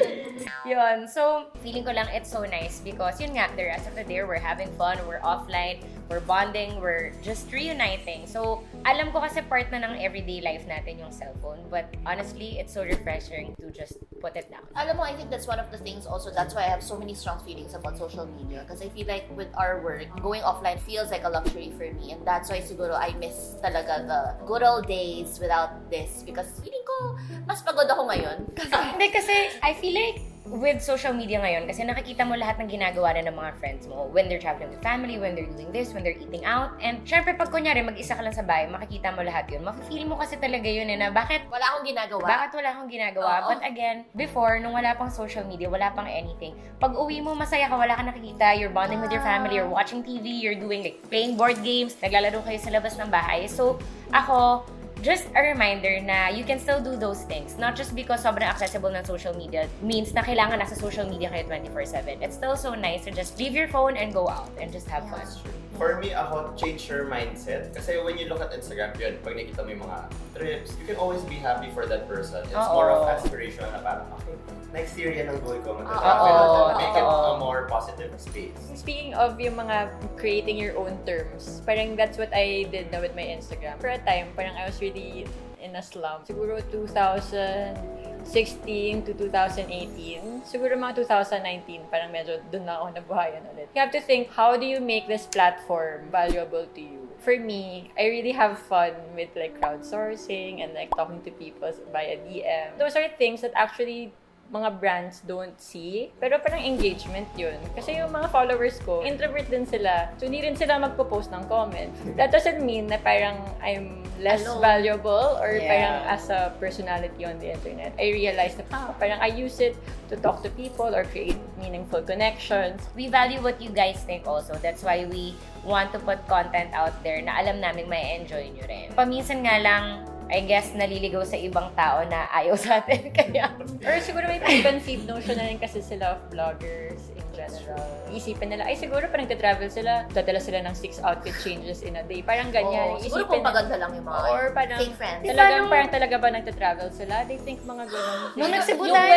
Speaker 4: Yun. So, feeling ko lang it's so nice because yun nga, the rest of the day, we're having fun, we're offline, we're bonding, we're just reuniting. So, alam ko kasi part na ng everyday life natin yung cellphone. But honestly, it's so refreshing to just put it down.
Speaker 1: Alam mo, I think that's one of the things also, that's why I have so many strong feelings about social media. Because I feel like with our work, going offline feels like a luxury for me. And that's why siguro I miss talaga the good old days without this. Because feeling ko, mas pagod ako ngayon.
Speaker 4: Hindi kasi, I feel like with social media ngayon, kasi nakikita mo lahat ng ginagawa na ng mga friends mo when they're traveling with family, when they're doing this, when they're eating out. And syempre, pag kunyari, mag-isa ka lang sa bahay, makikita mo lahat yun. Mafe-feel mo kasi talaga yun na bakit
Speaker 1: Wala akong ginagawa.
Speaker 4: Bakit wala akong ginagawa?
Speaker 1: Oo.
Speaker 4: But again, before, nung wala pang social media, wala pang anything, pag uwi mo, masaya ka, wala ka nakikita, you're bonding with your family, you're watching TV, you're doing like playing board games, naglalaro kayo sa labas ng bahay. So, ako, just a reminder na you can still do those things. Not just because sobrang accessible ng social media means na kailangan nasa social media kayo 24/7. It's still so nice to just leave your phone and go out and just have fun.
Speaker 3: For me, ako, change your mindset. Kasi when you look at Instagram, yun, pag nakita mo yung mga trips, you can always be happy for that person. It's more of aspiration na parang, okay, next year yan ang goal ko. Mag-travel. Make it a more positive space.
Speaker 2: Speaking of yung mga creating your own terms, parang that's what I did na with my Instagram. For a time, parang I was really in a slump. Siguro 2016 to 2018. Siguro mga 2019, parang medyo dun na ako nabuhayan ulit. You have to think, how do you make this platform valuable to you? For me, I really have fun with like crowdsourcing and like talking to people via DM. Those are things that actually mga brands don't see. Pero parang engagement yun. Kasi yung mga followers ko, introvert din sila. So, hindi rin sila magpo-post ng comments. That doesn't mean na parang I'm less valuable or parang as a personality on the internet. I realized na parang I use it to talk to people or create meaningful connections.
Speaker 4: We value what you guys think also. That's why we want to put content out there na alam namin may enjoy nyo rin. Paminsan nga lang, I guess, naliligaw sa ibang tao na ayaw sa atin. Kaya,
Speaker 2: Or siguro may preconceived notion na rin kasi sila of vloggers in general. Isipin nila, ay siguro parang nagta-travel sila, dadala sila ng 6 outfit changes in a day. Parang ganyan.
Speaker 1: Siguro kung paganda lang yung mga
Speaker 2: or parang
Speaker 1: fake friends.
Speaker 2: Parang talaga ba nagta-travel sila? They think mga ganun.
Speaker 4: Nung nagsibu
Speaker 1: Yung
Speaker 4: tayo.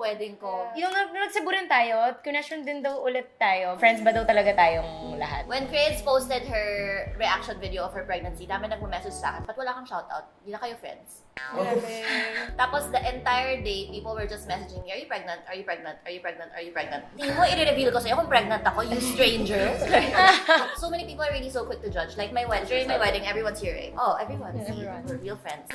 Speaker 1: wedding ko.
Speaker 4: Yung nagsibu rin tayo, connection din daw ulit tayo. Friends ba daw talaga tayong lahat?
Speaker 1: When Chris posted her reaction video of her pregnancy, dami nagme-message sa akin, ba't wala kang shoutout? Hindi na kayo friends. Tapos the entire day, people were just messaging me, are you pregnant? Are you pregnant? Are you pregnant? Are you pregnant? Hindi mo i-reveal ko sa'yo kung pregnant ako, you stranger. So many people are really so quick to judge. Like during my wedding, everyone's here eh. Oh, everyone. See, we're real friends.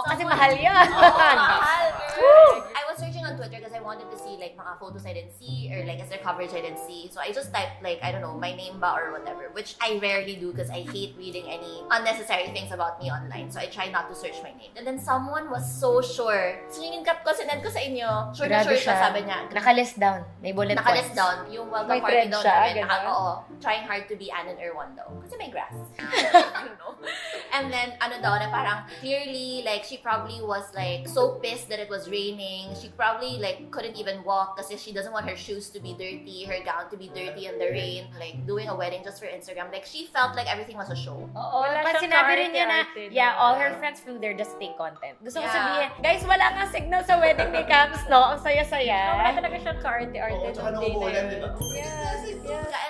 Speaker 4: Kasi mahal yan.
Speaker 1: Mahal, girl. I was searching on Twitter because I wanted to see like mga photos I didn't see or like is there coverage I didn't see. So I just typed like, I don't know, my name ba or whatever, which I rarely do because I hate reading any unnecessary things about me online. So I try not to search my name. And then someone was so sure. Screencap ko, sinend ko sa inyo. Sure na sure siya, sabi niya.
Speaker 4: Naka-list down. May bullet points.
Speaker 1: Naka-list down. Yung welcome
Speaker 2: May
Speaker 1: party
Speaker 2: thread
Speaker 1: daw
Speaker 2: siya,
Speaker 1: namin.
Speaker 2: ganun?
Speaker 1: Oo. Trying hard to be Ann and Erwan daw. Kasi may grass. I don't know. And then, ano daw, na parang clearly, like, she probably was like so pissed that it was raining. She probably like couldn't even walk kasi she doesn't want her shoes to be dirty, her gown to be dirty in the rain. Like, doing a wedding just for Instagram. Like, she felt like everything was a show.
Speaker 4: Oo,
Speaker 2: Wala
Speaker 4: pag
Speaker 2: siyang
Speaker 4: sinabi rin niya na,
Speaker 2: kaarte-arte,
Speaker 4: all her friends flew there just to take content. Gusto ko
Speaker 1: Yeah.
Speaker 4: sabihin, guys, wala nga signal sa wedding ni Cams, no? Ang saya-saya.
Speaker 2: Wala talaga siyang kaarte-arte
Speaker 3: Oo, tsaka
Speaker 2: nung day na
Speaker 3: nauulan,
Speaker 2: yun.
Speaker 3: di ba?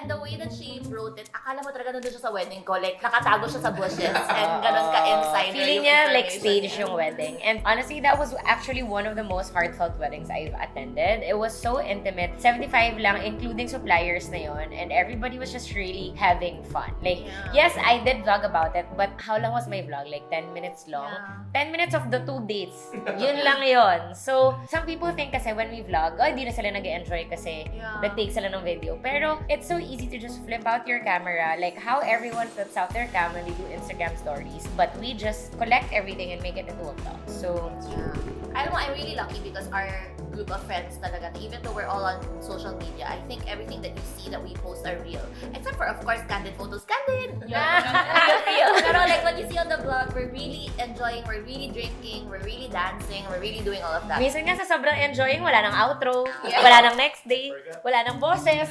Speaker 1: And the way that she wrote it, akala mo talaga nandun siya sa wedding ko. Like, nakatago siya sa bushes and ganun ka-inside.
Speaker 4: Feeling niya like stage yung wedding. And honestly, that was actually one of the most heartfelt weddings I've attended. It was so intimate. 75 lang, including suppliers na yon, and everybody was just really having fun. Like, yes, I did vlog about it, but how long was my vlog? Like 10 minutes long?
Speaker 1: Yeah.
Speaker 4: 10 minutes of the 2 dates. Yun lang yon. So, some people think kasi when we vlog, oh, hindi na sila nag-enjoy kasi nag-take sila ng video. Pero, it's so easy to just flip out your camera, like how everyone flips out their cam when they do Instagram stories. But we just collect everything and make it into a vlog. So,
Speaker 1: I don't know, I'm really lucky because our group of friends talaga, even though we're all on social media, I think everything that you see that we post are real. Except for, of course, candid photos. Candid! Real. Pero like what you see on the vlog, we're really enjoying, we're really drinking, we're really dancing, we're really doing all of that.
Speaker 4: minsan nga sa sobrang enjoying, wala nang outro,
Speaker 1: Yeah.
Speaker 4: wala nang next day, wala nang boses.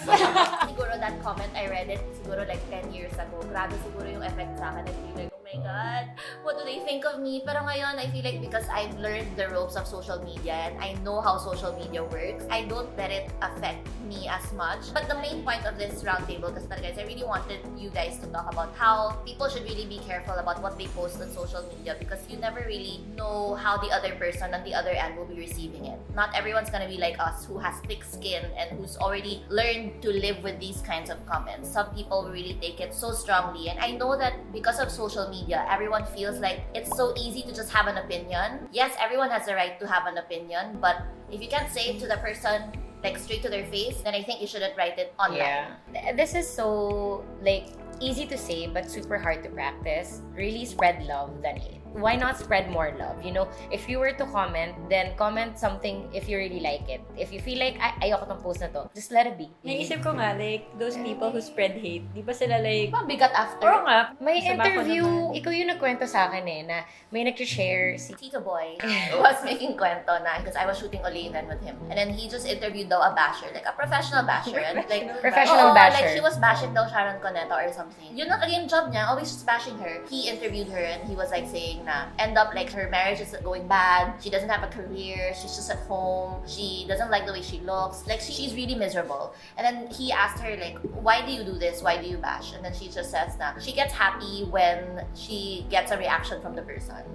Speaker 1: Siguro that comment, I read it siguro like 10 years ago. Grabe siguro yung effect sa akin. I feel like, oh my God, what do they think of me? Pero ngayon, I feel like because I've learned the ropes of social media and I know how social media works, I don't let it affect me as much. But the main point of this roundtable, because guys, I really wanted you guys to talk about how people should really be careful about what they post on social media because you never really know how the other person on the other end will be receiving it. Not everyone's gonna be like us who has thick skin and who's already learned to live with these kinds of comments. Some people really take it so strongly, and I know that because of social media, everyone feels like it's so easy to just have an opinion. Yes, everyone has the right to have an opinion, but if you can't say it to the person like straight to their face, then I think you shouldn't write it online.
Speaker 4: This is so like easy to say but super hard to practice. Really spread love than hate. Why not spread more love? You know, if you were to comment, then comment something if you really like it. If you feel like, ay, ayoko tong post na to, just let it be.
Speaker 2: Naisip ko nga, like, those people who spread hate, di ba sila like,
Speaker 1: Mabigat after.
Speaker 2: oo nga,
Speaker 4: May
Speaker 2: sama ko
Speaker 4: interview,
Speaker 2: naman.
Speaker 4: ikaw yung nagkwento sa akin na may nag-share si
Speaker 1: Tito Boy was making kwento na because I was shooting Oleanan with him. And then he just interviewed daw a basher, like a professional basher. And like,
Speaker 4: Professional
Speaker 1: oo,
Speaker 4: basher.
Speaker 1: Like she was bashing daw Sharon Cuneta or something. Yun na yung job niya, always just bashing her. He interviewed her and he was like saying na end up like her marriage is going bad. She doesn't have a career. She's just at home. She doesn't like the way she looks. Like she's really miserable. And then he asked her like, why do you do this? Why do you bash? And then she just says na she gets happy when she gets a reaction from the person.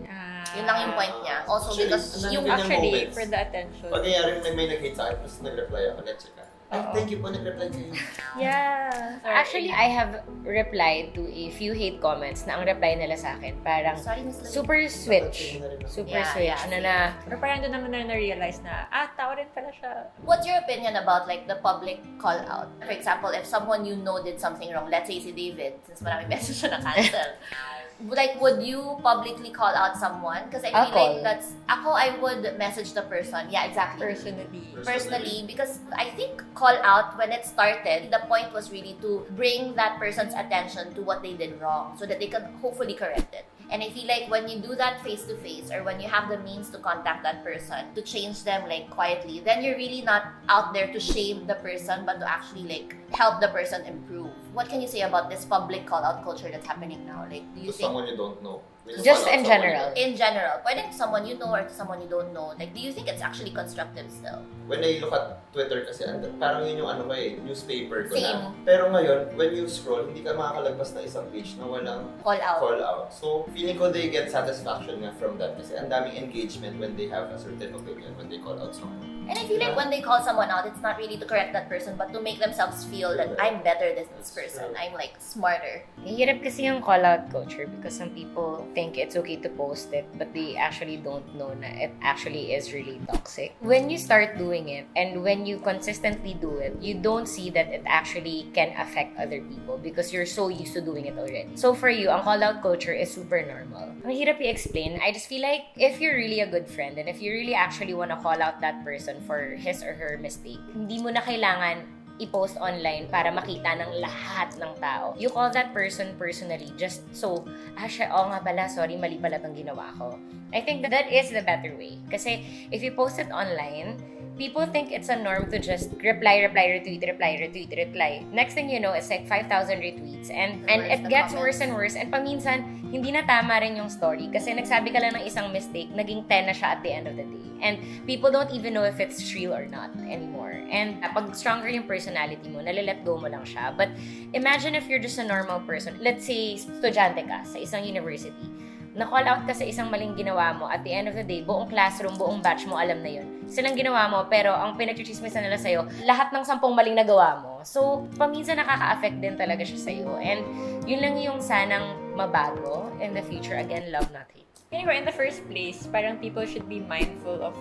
Speaker 1: Yun lang yung point niya. Also
Speaker 3: Actually,
Speaker 1: because
Speaker 3: ang
Speaker 1: yung
Speaker 3: ganyan
Speaker 2: Actually,
Speaker 3: moments.
Speaker 2: for the attention.
Speaker 3: Pag nangyari na may nag-hate sa akin, tapos nag-reply ako, let's check. Ay, thank you po, nag-reply kayo.
Speaker 2: Yeah.
Speaker 4: Actually, I have replied to a few hate comments na ang reply nila sa akin parang
Speaker 1: Sorry, Miss Laureen.
Speaker 4: super switch. Super
Speaker 1: Yeah,
Speaker 4: switch
Speaker 1: yeah,
Speaker 4: na
Speaker 2: Pero parang doon naman na-realize na, tao rin pala siya.
Speaker 1: What's your opinion about like the public call out? For example, if someone you know did something wrong, let's say si David, since maraming message siya na cancel, like, would you publicly call out someone? Because I feel like that's, I would message the person. Yeah, exactly. Personally, because I think call out, when it started, the point was really to bring that person's attention to what they did wrong so that they can hopefully correct it. And I feel like when you do that face-to-face or when you have the means to contact that person, to change them like quietly, then you're really not out there to shame the person but to actually like help the person improve. What can you say about this public call-out culture that's happening now? Like, do you
Speaker 3: To
Speaker 1: think...
Speaker 3: someone you don't know.
Speaker 4: Just in general.
Speaker 1: In general, pwede to someone you know or to someone you don't know. Like, do you think it's actually constructive still?
Speaker 3: When I look at Twitter kasi, parang yun yung newspaper ko na.
Speaker 1: Same.
Speaker 3: Pero ngayon, when you scroll, hindi ka makakalagpas na isang page na walang
Speaker 1: Call out.
Speaker 3: call out. So, feeling ko they get satisfaction nga from that kasi ang daming engagement when they have a certain opinion, when they call out someone.
Speaker 1: And I feel like when they call someone out, it's not really to correct that person, but to make themselves feel that I'm better than this person. I'm like smarter.
Speaker 4: Hirap kasi yung call-out culture because some people think it's okay to post it but they actually don't know na it actually is really toxic. When you start doing it and when you consistently do it, you don't see that it actually can affect other people because you're so used to doing it already. So for you, ang call-out culture is super normal. Ang hirap i-explain. I just feel like if you're really a good friend and if you really actually wanna call out that person for his or her mistake, hindi mo na kailangan i-post online para makita ng lahat ng tao. You call that person personally just so, nga pala, sorry, mali pala itong ginawa ko. I think that is the better way. Kasi if you post it online, people think it's a norm to just reply, retweet. Next thing you know, it's like 5,000 retweets. And it gets worse and worse. And paminsan, hindi na tama rin yung story. Kasi nagsabi ka lang ng isang mistake, naging 10 na siya at the end of the day. And people don't even know if it's real or not anymore. And pag stronger yung personality mo, nalilet go mo lang siya. But imagine if you're just a normal person. Let's say, estudyante ka sa isang university. Na-call out ka sa isang maling ginawa mo, at the end of the day, buong classroom, buong batch mo, alam na yun. Silang ginawa mo, pero ang pinagchichismisan nila sa'yo, lahat ng 10 maling nagawa mo. So, paminsan nakaka-affect din talaga siya sa'yo. And yun lang yung sanang mabago in the future. Again, love, not hate.
Speaker 2: Anyway, in the first place, parang people should be mindful of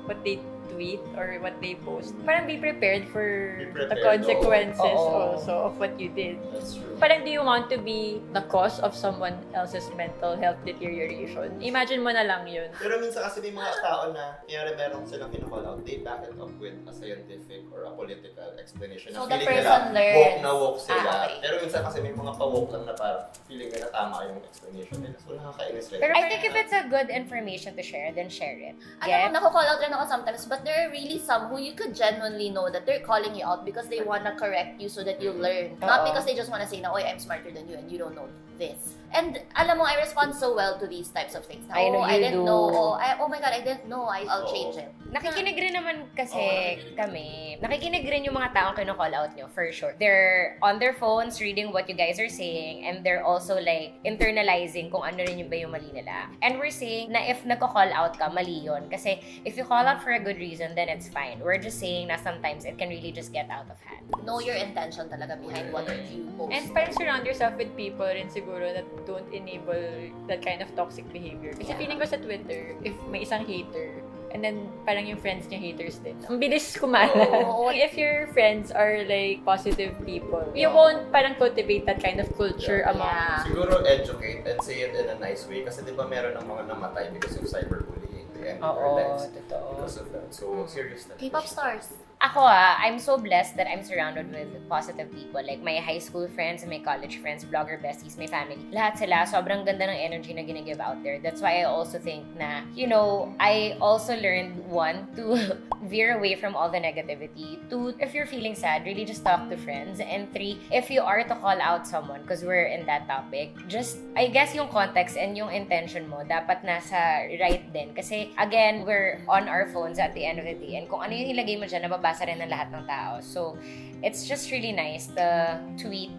Speaker 2: what they tweet or what they post. Parang be prepared for the consequences also of what you did.
Speaker 3: That's true.
Speaker 2: Parang do you want to be the cause of someone else's mental health deterioration? Imagine mo na lang yun.
Speaker 3: Pero minsan kasi may mga tao na meron silang kinukall out, they back it up with a scientific or a political explanation.
Speaker 1: So
Speaker 3: na
Speaker 1: the
Speaker 3: feeling
Speaker 1: person
Speaker 3: nila,
Speaker 1: learns.
Speaker 3: woke sila.
Speaker 1: Okay.
Speaker 3: Pero minsan kasi may mga pa-woke lang na parang feeling nila tama yung explanation nila. So nakakainis rin.
Speaker 2: Pero
Speaker 4: I think if it's a good information to share, then share it.
Speaker 1: Alam mo, nako-call out rin ako sometimes, but there are really some who you could genuinely know that they're calling you out because they wanna correct you so that you learn. Not because they just wanna say na, oy, I'm smarter than you and you don't know this. And alam mo, I respond so well to these types of things.
Speaker 4: I know
Speaker 1: I
Speaker 4: you
Speaker 1: didn't
Speaker 4: do.
Speaker 1: know. Oh my God, I didn't know. I'll change it.
Speaker 4: Nakikinig rin naman kasi kami. Nakikinig rin yung mga taong kino-call out nyo, for sure. They're on their phones reading what you guys are saying and they're also like internalizing kung ano rin yung ba yung mali nila. And we're saying na if nagko-call out ka, mali yun. Kasi if you call out for a good reason, then it's fine. We're just saying na sometimes it can really just get out of hand.
Speaker 1: Know your intention talaga behind what you post.
Speaker 2: And parang surround yourself with people rin siguro that don't enable that kind of toxic behavior. Kasi feeling ko sa Twitter, if may isang hater, and then parang yung friends niya haters din. Ang bilis kumalat.
Speaker 1: Oo.
Speaker 2: If your friends are like positive people, you won't parang cultivate that kind of culture among...
Speaker 1: Yeah.
Speaker 3: Siguro educate and say it in a nice way kasi di ba meron ng mga namatay because of cyberbullying. They end their lives because of that. So, serious na.
Speaker 1: K-pop stars.
Speaker 4: Ako I'm so blessed that I'm surrounded with positive people. Like my high school friends, my college friends, blogger besties, my family. Lahat sila, sobrang ganda ng energy na gina-give out there. That's why I also think na, I also learned, one, to veer away from all the negativity. Two, if you're feeling sad, really just talk to friends. And three, if you are to call out someone, because we're in that topic, just, I guess yung context and yung intention mo, dapat nasa right din. Kasi, again, we're on our phones at the end of the day. And kung ano yung ilagay mo dyan, nababasa rin ng lahat ng tao. So, it's just really nice to tweet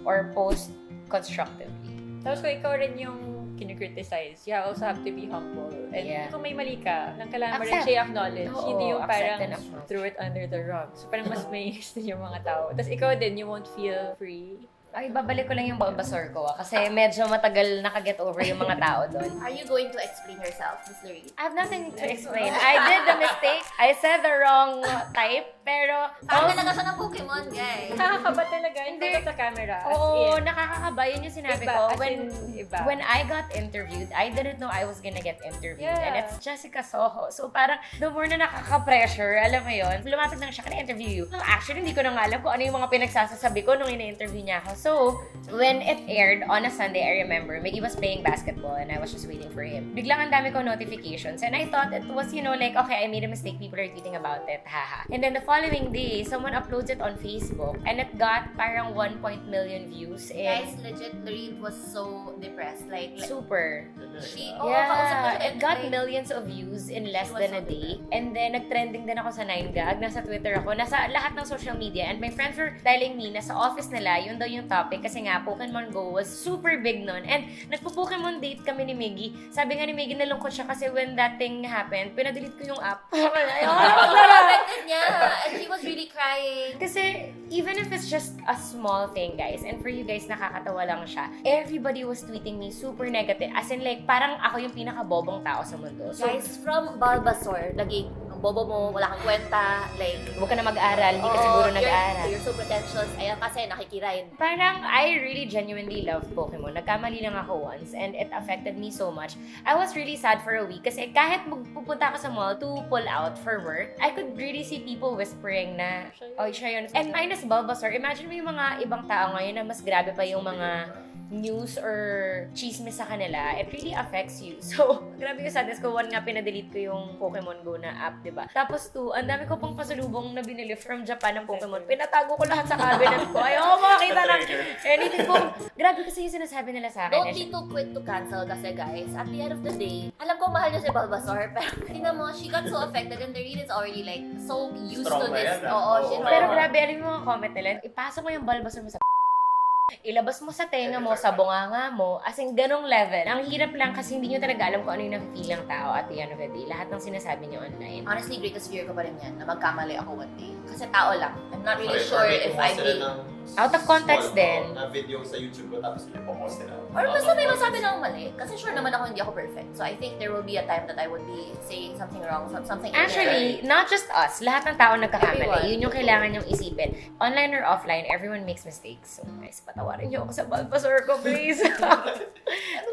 Speaker 4: or post constructively.
Speaker 2: Tapos kung ikaw rin yung kinu-criticize, you also have to be humble And
Speaker 4: Yeah.
Speaker 2: kung may mali ka, nang kailangan mo rin
Speaker 4: Accept.
Speaker 2: siya acknowledge.
Speaker 4: Oo,
Speaker 2: Hindi yung
Speaker 4: accept
Speaker 2: parang
Speaker 4: and approach.
Speaker 2: throw it under the rug. So parang mas may din yung mga tao. Tapos ikaw din, you won't feel free.
Speaker 4: Ay, babalik ko lang yung Bulbasaur ko kasi medyo matagal naka-get over yung mga tao doon.
Speaker 1: Are you going to explain yourself, Miss Laureen?
Speaker 4: I have nothing to explain. I did the mistake. I said the wrong type, pero...
Speaker 1: Parang talaga siya ng Pokemon, guys.
Speaker 2: Nakakaba talaga. Hindi
Speaker 4: Hindi.
Speaker 2: sa camera. As
Speaker 4: Oo,
Speaker 2: in.
Speaker 4: nakakakaba. Yun yung sinabi
Speaker 2: Iba,
Speaker 4: ko.
Speaker 2: as in, iba.
Speaker 4: When I got interviewed, I didn't know I was gonna get interviewed.
Speaker 2: Yeah.
Speaker 4: And it's Jessica Soho. So parang, the more na nakaka-pressure, alam mo yun, lumapit lang siya, can I interview you? No, actually, hindi ko na nga alam kung ano yung mga pinagsasasabi ko nung ina-interview niya ako. So, when it aired on a Sunday, I remember, Miggy was playing basketball and I was just waiting for him. Biglang ang dami ko notifications and I thought it was, like, okay, I made a mistake, people are tweeting about it, haha. And then the following day, someone uploads it on Facebook and it got parang 1 million views.
Speaker 1: Guys, legit, Laureen was so depressed. Like
Speaker 4: Super.
Speaker 1: she,
Speaker 3: Yeah.
Speaker 1: kausap ko siya
Speaker 4: Yeah, it got
Speaker 1: like,
Speaker 4: millions of views in less
Speaker 1: She was
Speaker 4: than a
Speaker 1: so
Speaker 4: day. And then, nag-trending din ako sa 9gag. Nasa Twitter ako. Nasa lahat ng social media. And my friends were telling me na sa office nila, yun daw yung topic. Kasi nga, Pokemon Go was super big nun. And nagpo-Pokemon date kami ni Miggy. Sabi nga ni Miggy, nalungkot siya kasi when that thing happened, pinadelete ko yung app.
Speaker 1: affected niya. And she was really crying.
Speaker 4: Kasi, even if it's just a small thing, guys, and for you guys, nakakatawa lang siya, everybody was tweeting me super negative. As in, like, parang ako yung pinakabobong tao sa mundo. So,
Speaker 1: Guys, from Bulbasaur, lagi, ang bobo mo, wala kang kwenta, like,
Speaker 4: huwag ka na mag-aral, hindi ka
Speaker 1: oo,
Speaker 4: siguro
Speaker 1: you're-
Speaker 4: nag-aaral.
Speaker 1: You're so pretentious. Ayan kasi, nakikirain.
Speaker 4: Parang, I really genuinely love Pokemon. Nagkamali lang ako once, and it affected me so much. I was really sad for a week, kasi kahit pupunta ako sa mall to pull out for work, I could really see people whispering na, oh, siya yun. And minus Bulbasaur, imagine mo yung mga ibang tao ngayon na mas grabe pa yung mga news or chismis sa kanila, it really affects you. So, grabe yung sadness ko. One nga, pinadelete ko yung Pokemon Go na app, diba? Tapos two, ang dami ko pang pasalubong na binili from Japan ng Pokemon. Pinatago ko lahat sa cabinet ko. Ayaw ko makakita ng anything po. Grabe kasi yung sinasabi nila sa akin.
Speaker 1: Don't be too quick to cancel kasi guys, at the end of the day, alam ko mahal niya si Bulbasaur, pero tingnan mo, she got so affected and Laureen is already like so used
Speaker 3: Strong
Speaker 1: to
Speaker 3: ba
Speaker 1: this.
Speaker 3: yan, ah?
Speaker 1: Oo,
Speaker 3: Oo.
Speaker 1: she
Speaker 4: Pero grabe, alam mo yung mga comment nila, ipasok mo yung Bulbasaur mo sa ilabas mo sa tenga mo, sa bunganga mo, as in ganong level. Ang hirap lang kasi hindi nyo talaga alam kung ano yung nakifeel ng tao at the end of the day. Lahat ng sinasabi nyo online.
Speaker 1: Honestly, greatest fear ko pa rin yan, na magkamali ako one day. Kasi tao lang. I'm not really
Speaker 3: Or
Speaker 1: sure
Speaker 3: may
Speaker 1: if
Speaker 3: kumuha
Speaker 1: I
Speaker 3: sila
Speaker 1: be...
Speaker 3: ng
Speaker 4: Out of context
Speaker 3: small,
Speaker 4: din.
Speaker 3: Na video sa YouTube ko tapos ipopost nila.
Speaker 1: Or basta may masabi na akong mali. Kasi sure naman ako hindi ako perfect. So I think there will be a time that I would be saying something wrong, something
Speaker 4: Actually, not just us. Lahat ng tao nagkakamali.
Speaker 1: Everyone.
Speaker 4: Yun yung kailangan nyong isipin. Online or offline, everyone makes mistakes. So guys, patawarin nyo ako sa Bulbasaur ko, please.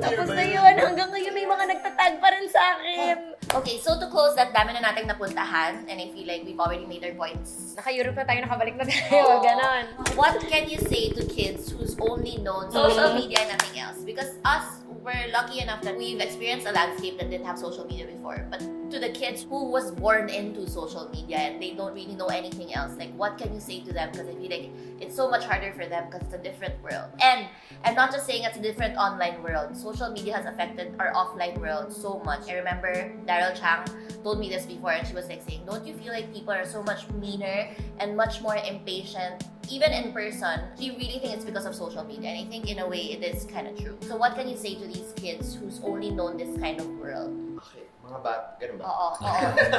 Speaker 4: Tapos na yun. Hanggang ngayon may mga nagtatag pa rin sa akin.
Speaker 1: Okay, so to close that, dami na nating napuntahan and I feel like we've already made our points.
Speaker 4: Naka-Europe na tayo, nakabalik na tayo. Ganon.
Speaker 1: What can you say to kids who's only known social media and nothing else? Because us, we're lucky enough that we've experienced a landscape that didn't have social media before. But to the kids who was born into social media and they don't really know anything else, like what can you say to them? Because I feel like it's so much harder for them because it's a different world. And I'm not just saying it's a different online world. Social media has affected our offline world so much. I remember Daryl Chang told me this before and she was like saying, don't you feel like people are so much meaner and much more impatient even in person? Do you really think it's because of social media? And I think in a way it is kind of true. So what can you say to these kids who's only known this kind of world?
Speaker 3: Okay, mga bat, ganun ba?
Speaker 1: Oo.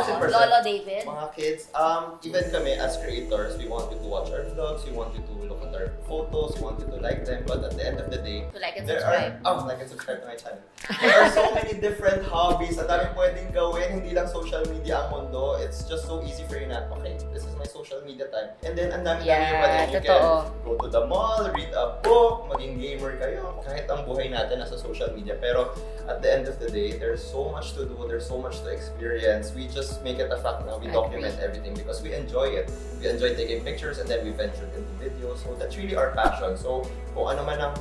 Speaker 3: Super
Speaker 1: Lolo
Speaker 3: sad.
Speaker 1: David.
Speaker 3: Mga kids, even kami as creators, we want you to watch our vlogs, we want you to look at our photos, we want you to like them, but at the end of the day,
Speaker 1: To like and
Speaker 3: there
Speaker 1: subscribe.
Speaker 3: are, like and subscribe to my channel. There are so many different hobbies, ang daming pwedeng gawin, hindi lang social media ang mundo. It's just so easy for you na, okay, this is my social media time. And then, ang dami
Speaker 4: Yeah,
Speaker 3: pwedeng you
Speaker 4: totoo.
Speaker 3: can go to the mall, read a book, maging gamer kayo. Kahit ang buhay natin nasa social media. Pero at the end of the day, there's so much to do, there's so much to experience. We just make it a fact now. We
Speaker 4: I
Speaker 3: document everything because we enjoy it. We enjoy taking pictures and then we ventured into videos. So that's really our passion. So kung ano man ang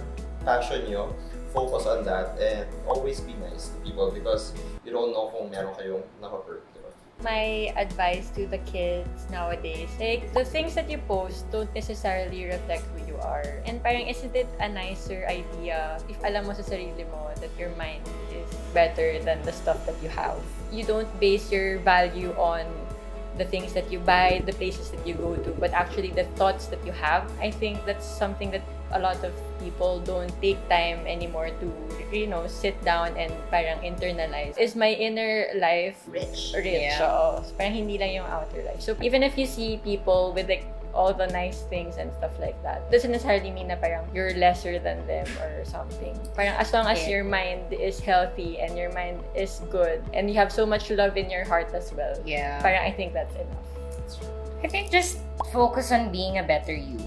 Speaker 3: passion nyo, focus on that and always be nice to people because you don't know kung meron kayong nakapert.
Speaker 2: My advice to the kids nowadays, like, the things that you post don't necessarily reflect who you are. And parang, isn't it a nicer idea if alam mo sa sarili mo that your mind is better than the stuff that you have? You don't base your value on the things that you buy, the places that you go to, but actually the thoughts that you have. I think that's something that a lot of people don't take time anymore to, sit down and parang internalize. Is my inner life
Speaker 1: Rich.
Speaker 2: Rich. So, parang hindi lang yung outer life. So, even if you see people with like all the nice things and stuff like that, doesn't necessarily mean na parang you're lesser than them or something. Parang as long as your mind is healthy and your mind is good and you have so much love in your heart as well.
Speaker 4: Yeah.
Speaker 2: Parang I think that's enough.
Speaker 4: I think just focus on being a better you.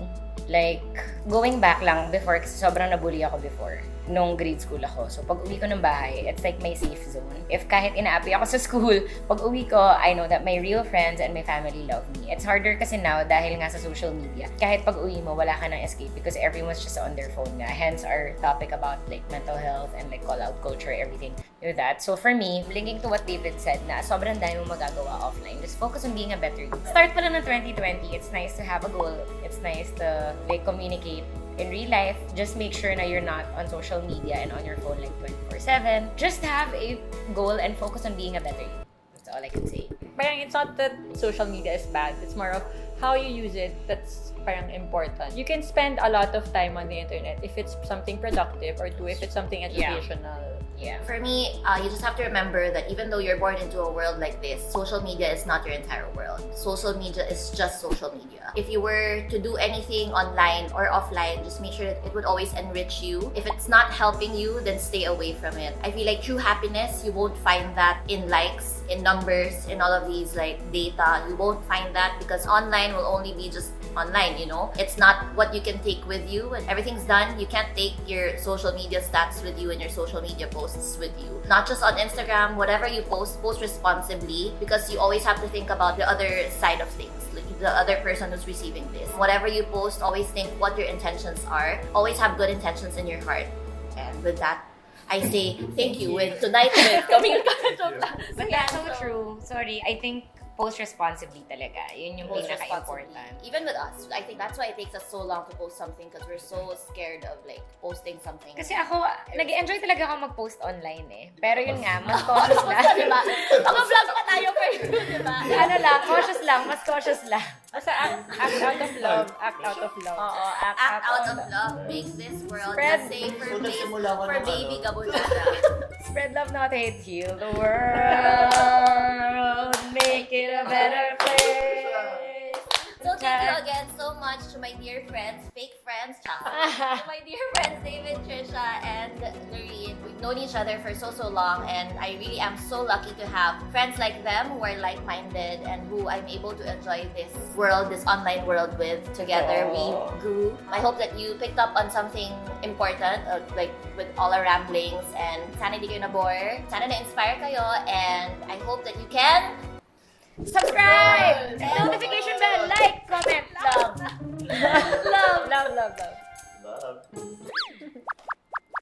Speaker 4: Like, going back lang before, kasi sobrang nabully ako before nung grade school ako. So, pag uwi ko ng bahay, it's like my safe zone. If kahit inaapi ako sa school, pag uwi ko, I know that my real friends and my family love me. It's harder kasi now dahil nga sa social media. Kahit pag uwi mo, wala ka nang escape because everyone's just on their phone nga. Hence our topic about like mental health and like call-out culture, everything with that. So for me, linking to what David said na sobrang dami mo magagawa offline. Just focus on being a better you. Start pa lang ng 2020. It's nice to have a goal. It's nice to like communicate in real life. Just make sure na you're not on social media and on your phone like 24/7. Just have a goal and focus on being a better you. That's all I can say.
Speaker 2: Parang it's not that social media is bad. It's more of how you use it that's parang important. You can spend a lot of time on the internet if it's something productive or if it's something educational.
Speaker 4: Yeah.
Speaker 1: For me, you just have to remember that even though you're born into a world like this, social media is not your entire world. Social media is just social media. If you were to do anything online or offline, just make sure that it would always enrich you. If it's not helping you, then stay away from it. I feel like true happiness, you won't find that in likes, in numbers, in all of these like data. You won't find that because online will only be just online, It's not what you can take with you. When everything's done, you can't take your social media stats with you and your social media posts with you. Not just on Instagram, whatever you post responsibly because you always have to think about the other side of things, like the other person who's receiving this. Whatever you post, always think what your intentions are. Always have good intentions in your heart. And with that, I say thank you with tonight with Camille.
Speaker 4: But that's so true. Sorry, I think post responsibly talaga. Yun yung
Speaker 1: Post
Speaker 4: pinaka-important.
Speaker 1: responsibly. Even with us, I think that's why it takes us so long to post something because we're so scared of like posting something.
Speaker 4: Kasi ako, nag-enjoy talaga ako mag-post online eh. Pero yun nga, mas cautious lang.
Speaker 1: Diba? Mga-vlog pa tayo pero diba?
Speaker 4: Ano lang, cautious lang, mas cautious lang.
Speaker 2: Basta act out of love. Act out of love.
Speaker 4: Oo,
Speaker 1: Act out of love. Make this world a safer place for baby Gabulada.
Speaker 4: Spread love, not hate. Heal the world. Make it a better place.
Speaker 1: So thank you again so much to my dear friends, fake friends, to my dear friends David, Tricia, and Laureen. We've known each other for so long, and I really am so lucky to have friends like them who are like-minded and who I'm able to enjoy this world, this online world with. Together we grew. I hope that you picked up on something important, like with all our ramblings, and sana di kayo nabore, sana na-inspire kayo, and I hope that you can
Speaker 4: Subscribe! Notification bell, like, comment, love.
Speaker 2: Love.
Speaker 3: Love.